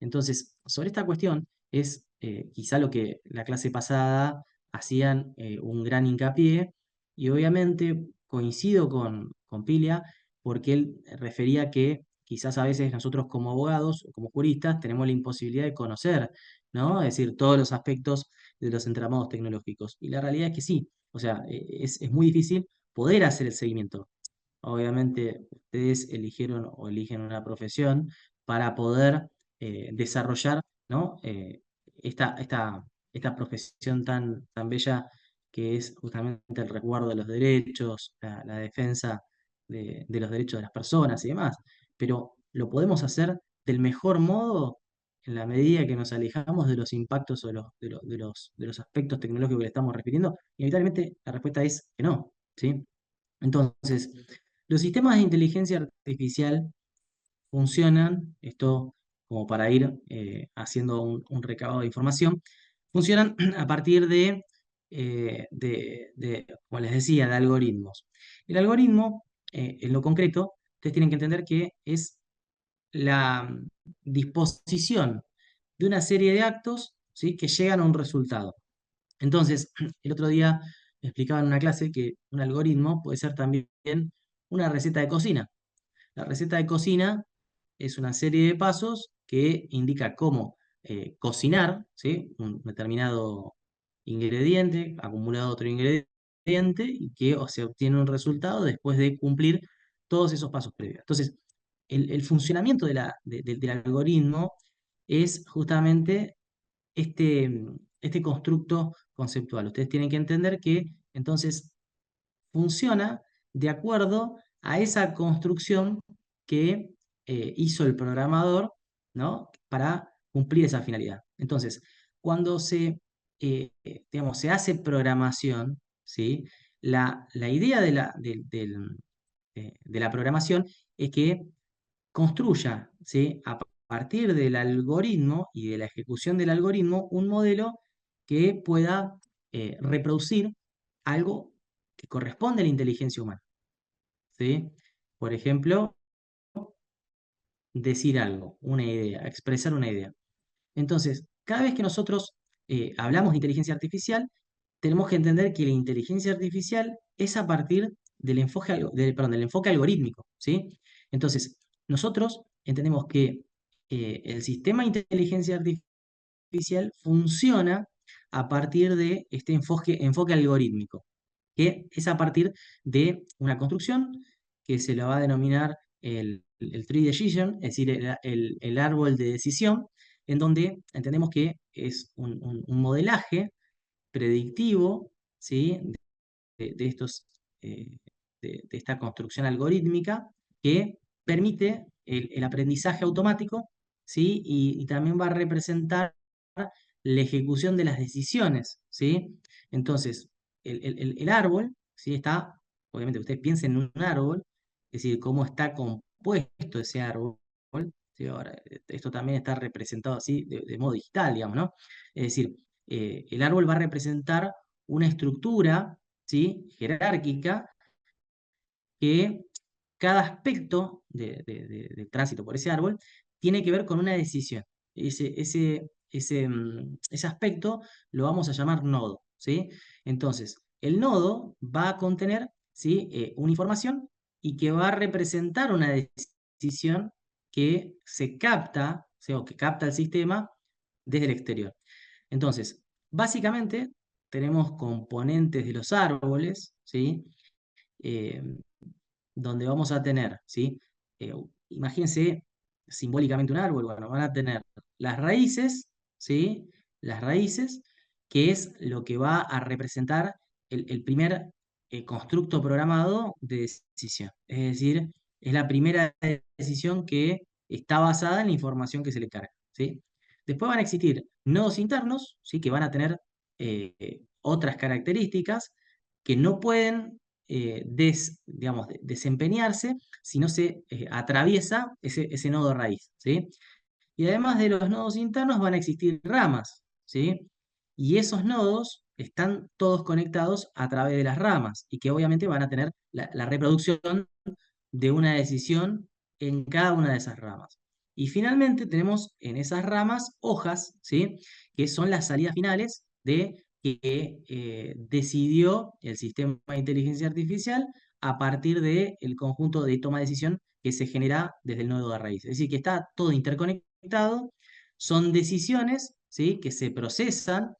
S1: Entonces, sobre esta cuestión es quizá lo que la clase pasada hacían un gran hincapié, y obviamente coincido con Pilia porque él refería que quizás a veces nosotros como abogados o como juristas tenemos la imposibilidad de conocer, ¿no? Es decir, todos los aspectos de los entramados tecnológicos. Y la realidad es que sí, o sea, es muy difícil poder hacer el seguimiento. Obviamente, ustedes eligieron o eligen una profesión para poder desarrollar, ¿no? Esta profesión tan bella que es justamente el resguardo de los derechos, la defensa de los derechos de las personas y demás. Pero lo podemos hacer del mejor modo en la medida que nos alejamos de los impactos o de los aspectos tecnológicos que le estamos refiriendo. Inevitablemente la respuesta es que no, ¿sí? Entonces, los sistemas de inteligencia artificial funcionan, esto como para ir haciendo un recabado de información, funcionan a partir como les decía, de algoritmos. El algoritmo, en lo concreto, ustedes tienen que entender que es la disposición de una serie de actos, ¿sí? Que llegan a un resultado. Entonces, el otro día me explicaba en una clase que un algoritmo puede ser también una receta de cocina. La receta de cocina es una serie de pasos que indica cómo cocinar, ¿sí? Un determinado ingrediente, acumulado otro ingrediente, y que se obtiene un resultado después de cumplir todos esos pasos previos. Entonces, el funcionamiento del algoritmo es justamente este constructo conceptual. Ustedes tienen que entender que entonces funciona de acuerdo a esa construcción que hizo el programador, ¿no? Para cumplir esa finalidad. Entonces, cuando digamos, se hace programación, ¿sí? La idea de la programación es que construya, ¿sí? A partir del algoritmo y de la ejecución del algoritmo un modelo que pueda reproducir algo que corresponde a la inteligencia humana, ¿sí? Por ejemplo, decir algo, una idea, expresar una idea. Entonces, cada vez que nosotros hablamos de inteligencia artificial, tenemos que entender que la inteligencia artificial es a partir del enfoque algorítmico, ¿sí? Entonces, nosotros entendemos que el sistema de inteligencia artificial funciona a partir de este enfoque algorítmico, que es a partir de una construcción que se la va a denominar el tree decision, es decir, el árbol de decisión, en donde entendemos que es un modelaje predictivo, ¿sí? de estos, eh, de esta construcción algorítmica que permite el aprendizaje automático, ¿sí? Y también va a representar la ejecución de las decisiones, ¿sí? Entonces, el árbol, ¿sí? Está, obviamente ustedes piensen en un árbol, es decir, cómo está compuesto ese árbol, ¿sí? Ahora, esto también está representado así de modo digital, digamos, ¿no? Es decir, el árbol va a representar una estructura, ¿sí? Jerárquica que cada aspecto del tránsito por ese árbol tiene que ver con una decisión. Ese aspecto lo vamos a llamar nodo, ¿sí? Entonces, el nodo va a contener, ¿sí? Una información y que va a representar una decisión que se capta, ¿sí? O que capta el sistema desde el exterior. Entonces, básicamente tenemos componentes de los árboles, ¿sí? Eh, donde vamos a tener, ¿sí? Eh, Imagínense simbólicamente un árbol, bueno, van a tener las raíces, ¿sí? Las raíces, que es lo que va a representar el primer constructo programado de decisión. Es decir, es la primera decisión que está basada en la información que se le carga, ¿sí? Después van a existir nodos internos, ¿sí? Que van a tener otras características que no pueden digamos, desempeñarse si no se atraviesa ese nodo raíz, ¿sí? Y además de los nodos internos van a existir ramas, ¿sí? Y esos nodos están todos conectados a través de las ramas y que obviamente van a tener la reproducción de una decisión en cada una de esas ramas. Y finalmente tenemos en esas ramas hojas, ¿sí? Que son las salidas finales de que decidió el sistema de inteligencia artificial a partir del conjunto de toma de decisión que se genera desde el nodo de raíz. Es decir, que está todo interconectado, son decisiones, ¿sí? Que se procesan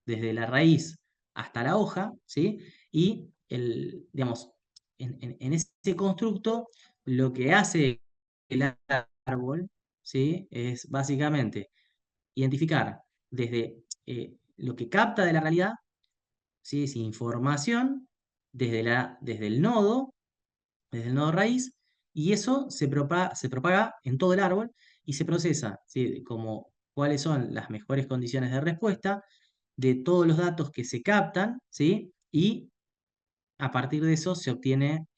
S1: desde la raíz hasta la hoja, ¿sí? Y digamos, en ese constructo, lo que hace el árbol, ¿sí? Es básicamente identificar desde lo que capta de la realidad, ¿sí? Es información desde el nodo raíz, y eso se propaga en todo el árbol y se procesa, ¿sí? Como cuáles son las mejores condiciones de respuesta de todos los datos que se captan, ¿sí? Y a partir de eso se obtiene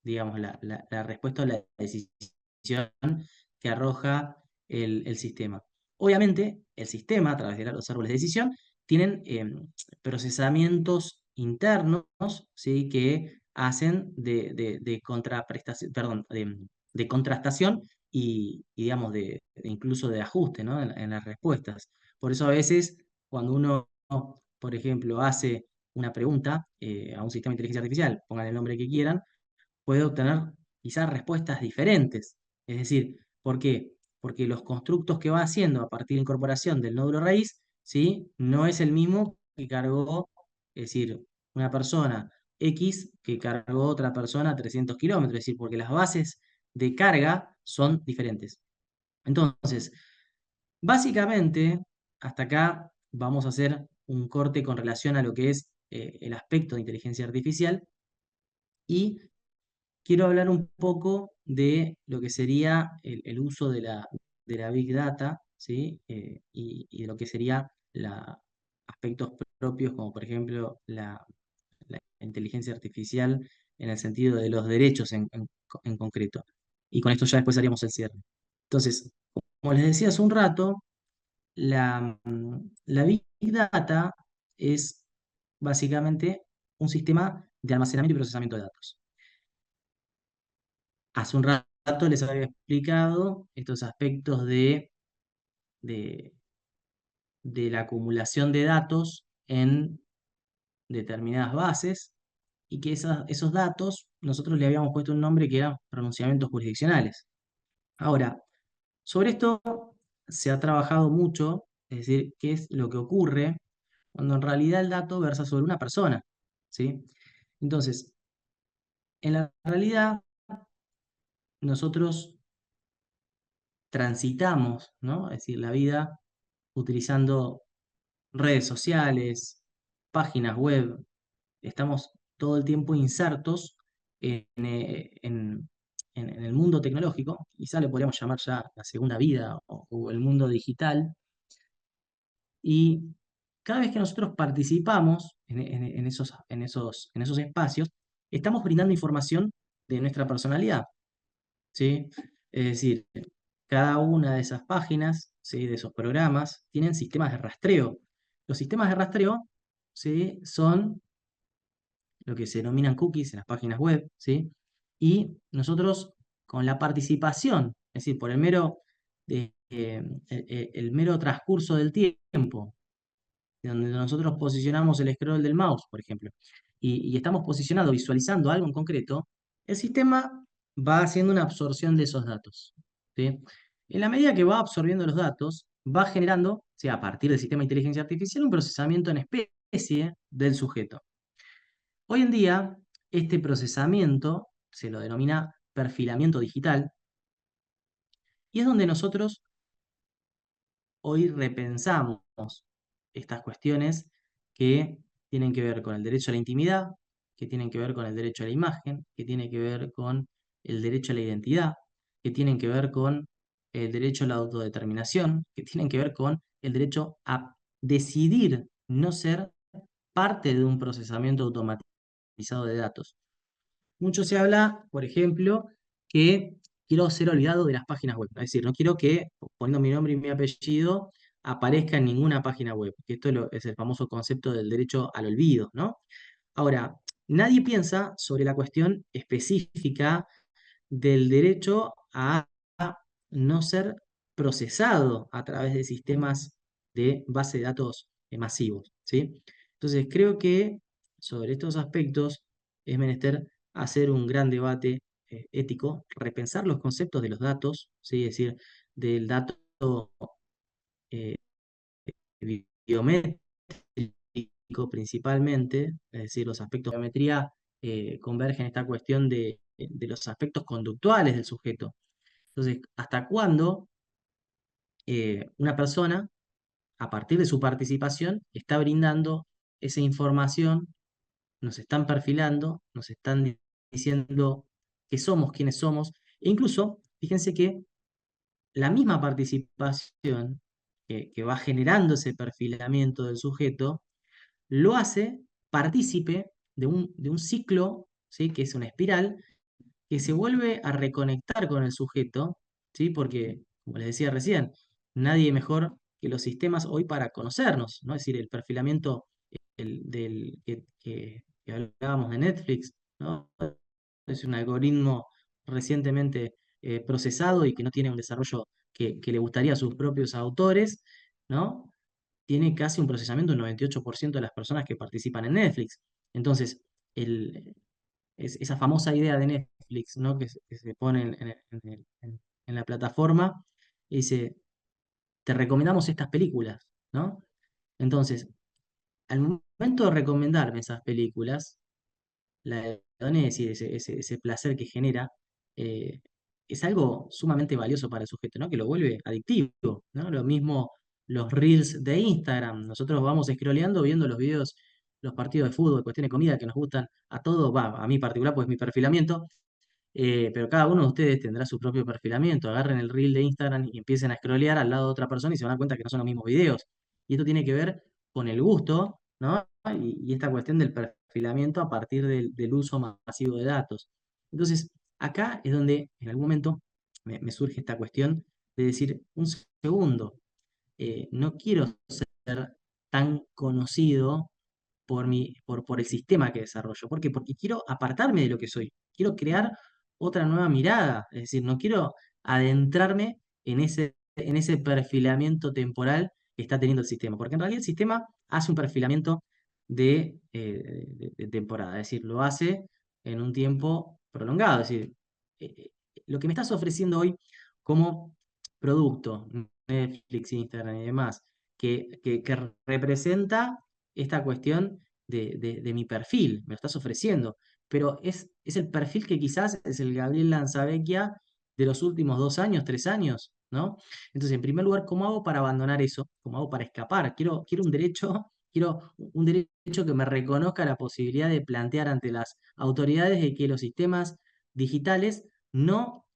S1: digamos, la respuesta o la decisión que arroja el sistema. Obviamente, el sistema, a través de los árboles de decisión, tienen procesamientos internos, ¿sí? Que hacen de contraprestación, perdón, de contrastación digamos, incluso de ajuste, ¿no? En las respuestas. Por eso a veces, cuando uno, por ejemplo, hace una pregunta a un sistema de inteligencia artificial, pongan el nombre que quieran, puede obtener quizás respuestas diferentes. Es decir, ¿por qué? Porque los constructos que va haciendo a partir de incorporación del nódulo raíz, ¿sí? No es el mismo que cargó, es decir, una persona X que cargó otra persona a 300 kilómetros, es decir, porque las bases de carga son diferentes. Entonces, Básicamente, hasta acá vamos a hacer un corte con relación a lo que es el aspecto de inteligencia artificial y quiero hablar un poco de lo que sería el uso de la Big Data, ¿sí? Y de lo que sería aspectos propios, como por ejemplo la inteligencia artificial en el sentido de los derechos en concreto. Y con esto ya después haríamos el cierre. Entonces, como les decía hace un rato, la Big Data es básicamente un sistema de almacenamiento y procesamiento de datos. Hace un rato les había explicado estos aspectos de, de la acumulación de datos en determinadas bases y que esos datos nosotros le habíamos puesto un nombre que eran pronunciamientos jurisdiccionales. Ahora, sobre esto se ha trabajado mucho, es decir, qué es lo que ocurre cuando en realidad el dato versa sobre una persona, ¿sí? Entonces, en la realidad, nosotros transitamos, ¿no? Es decir, la vida utilizando redes sociales, páginas web, estamos todo el tiempo insertos en el mundo tecnológico, quizá le podríamos llamar ya la segunda vida o el mundo digital, y cada vez que nosotros participamos en esos espacios, estamos brindando información de nuestra personalidad, ¿sí? Es decir, cada una de esas páginas, ¿sí? De esos programas, tienen sistemas de rastreo. Los sistemas de rastreo, ¿sí? Son lo que se denominan cookies en las páginas web, ¿sí? Y nosotros, con la participación, es decir, por el mero transcurso del tiempo, donde nosotros posicionamos el scroll del mouse, por ejemplo, y estamos posicionando, visualizando algo en concreto, el sistema va haciendo una absorción de esos datos, ¿sí? En la medida que va absorbiendo los datos, va generando, o sea, a partir del sistema de inteligencia artificial, un procesamiento en especie del sujeto. Hoy en día, este procesamiento se lo denomina perfilamiento digital y es donde nosotros hoy repensamos estas cuestiones que tienen que ver con el derecho a la intimidad, que tienen que ver con el derecho a la imagen, que tienen que ver con el derecho a la identidad, que tienen que ver con el derecho a la autodeterminación, que tienen que ver con el derecho a decidir no ser parte de un procesamiento automatizado de datos. Mucho se habla, por ejemplo, que quiero ser olvidado de las páginas web. Es decir, no quiero que poniendo mi nombre y mi apellido aparezca en ninguna página web. Que esto es el famoso concepto del derecho al olvido, ¿no? Ahora, nadie piensa sobre la cuestión específica del derecho a no ser procesado a través de sistemas de base de datos masivos, ¿sí? Entonces, creo que sobre estos aspectos es menester hacer un gran debate ético, repensar los conceptos de los datos, ¿sí? Es decir, del dato eh, biométrico principalmente, es decir, los aspectos de biometría convergen en esta cuestión de los aspectos conductuales del sujeto. Entonces, ¿hasta cuándo una persona, a partir de su participación, está brindando esa información, nos están perfilando, nos están diciendo que somos quienes somos, e incluso, fíjense que la misma participación que va generando ese perfilamiento del sujeto, lo hace partícipe de un ciclo, ¿sí? Que es una espiral, que se vuelve a reconectar con el sujeto, ¿sí? Porque, como les decía recién, nadie mejor que los sistemas hoy para conocernos, ¿no? Es decir, el perfilamiento que hablábamos de Netflix, ¿no? Es un algoritmo recientemente procesado y que no tiene un desarrollo que le gustaría a sus propios autores, ¿no? Tiene casi un procesamiento del 98% de las personas que participan en Netflix. Entonces, el, esa famosa idea de Netflix, ¿no? Que se pone en la plataforma y dice, te recomendamos estas películas, ¿no? Entonces, al momento de recomendarme esas películas, la hedonia, es decir, ese placer que genera, eh, es algo sumamente valioso para el sujeto, ¿no? Que lo vuelve adictivo, ¿no? Lo mismo los reels de Instagram. Nosotros vamos scrolleando, viendo los videos, los partidos de fútbol, cuestiones de comida que nos gustan a todos, va, a mí en particular, pues mi perfilamiento, pero cada uno de ustedes tendrá su propio perfilamiento. Agarren el reel de Instagram y empiecen a scrollear al lado de otra persona y se van a dar cuenta que no son los mismos videos. Y esto tiene que ver con el gusto, ¿no? Y esta cuestión del perfilamiento a partir del uso masivo de datos. Entonces, acá es donde en algún momento me surge esta cuestión de decir, un segundo, no quiero ser tan conocido por el sistema que desarrollo. ¿Por qué? Porque quiero apartarme de lo que soy. Quiero crear otra nueva mirada. Es decir, no quiero adentrarme en ese perfilamiento temporal que está teniendo el sistema. Porque en realidad el sistema hace un perfilamiento de temporada. Es decir, lo hace en un tiempo prolongado. Es decir, lo que me estás ofreciendo hoy como producto, Netflix, Instagram y demás, que representa esta cuestión de mi perfil, me lo estás ofreciendo, pero es el perfil que quizás es el Gabriel Lanzavecchia de los últimos 2 años, 3 años, ¿no? Entonces, en primer lugar, ¿cómo hago para abandonar eso? ¿Cómo hago para escapar? Quiero un derecho, quiero un derecho que me reconozca la posibilidad de plantear ante las autoridades de que los sistemas digitales no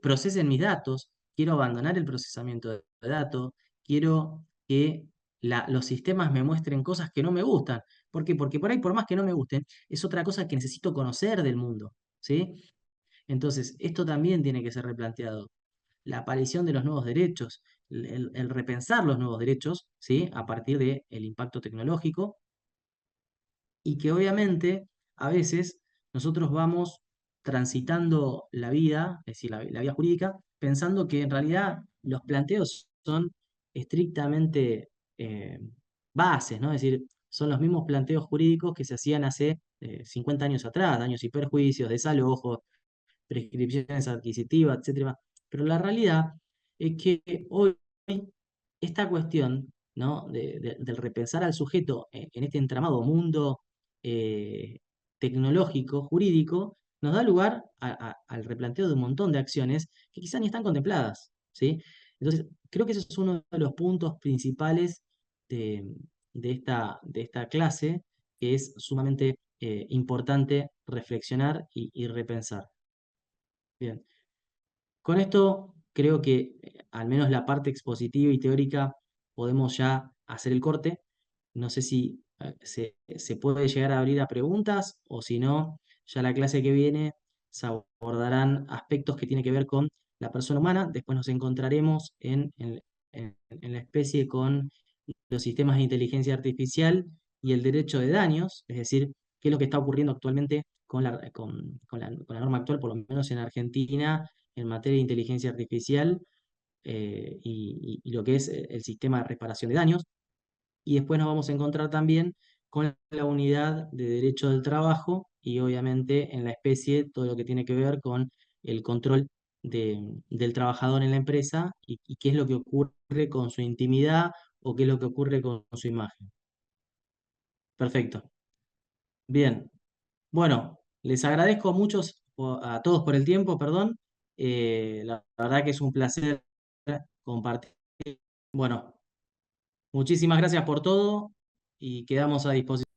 S1: procesen mis datos, quiero abandonar el procesamiento de datos, quiero que los sistemas me muestren cosas que no me gustan. ¿Por qué? Porque por ahí, por más que no me gusten, es otra cosa que necesito conocer del mundo, ¿sí? Entonces, esto también tiene que ser replanteado. La aparición de los nuevos derechos, el repensar los nuevos derechos, ¿sí? A partir del impacto tecnológico y que obviamente a veces nosotros vamos transitando la vida, es decir, la vida jurídica, pensando que en realidad los planteos son estrictamente eh, bases, ¿no? Es decir, son los mismos planteos jurídicos que se hacían hace 50 años atrás, daños y perjuicios, desalojos, prescripciones adquisitivas, etcétera. Pero la realidad es que hoy esta cuestión, ¿no? Del repensar al sujeto en este entramado mundo eh, tecnológico, jurídico, nos da lugar al replanteo de un montón de acciones que quizás ni están contempladas, ¿sí? Entonces, creo que ese es uno de los puntos principales de, de esta clase, que es sumamente importante reflexionar y repensar. Bien. Con esto creo que al menos la parte expositiva y teórica podemos ya hacer el corte. No sé si se puede llegar a abrir a preguntas o si no, ya la clase que viene se abordarán aspectos que tienen que ver con la persona humana. Después nos encontraremos en la especie con los sistemas de inteligencia artificial y el derecho de daños, es decir, qué es lo que está ocurriendo actualmente con la norma actual, por lo menos en Argentina, en materia de inteligencia artificial y lo que es el sistema de reparación de daños. Y después nos vamos a encontrar también con la unidad de derecho del trabajo y obviamente en la especie todo lo que tiene que ver con el control del trabajador en la empresa y qué es lo que ocurre con su intimidad o qué es lo que ocurre con su imagen. Perfecto. Bien. Bueno, les agradezco a todos por el tiempo, perdón. La verdad que es un placer compartir. Bueno, muchísimas gracias por todo y quedamos a disposición.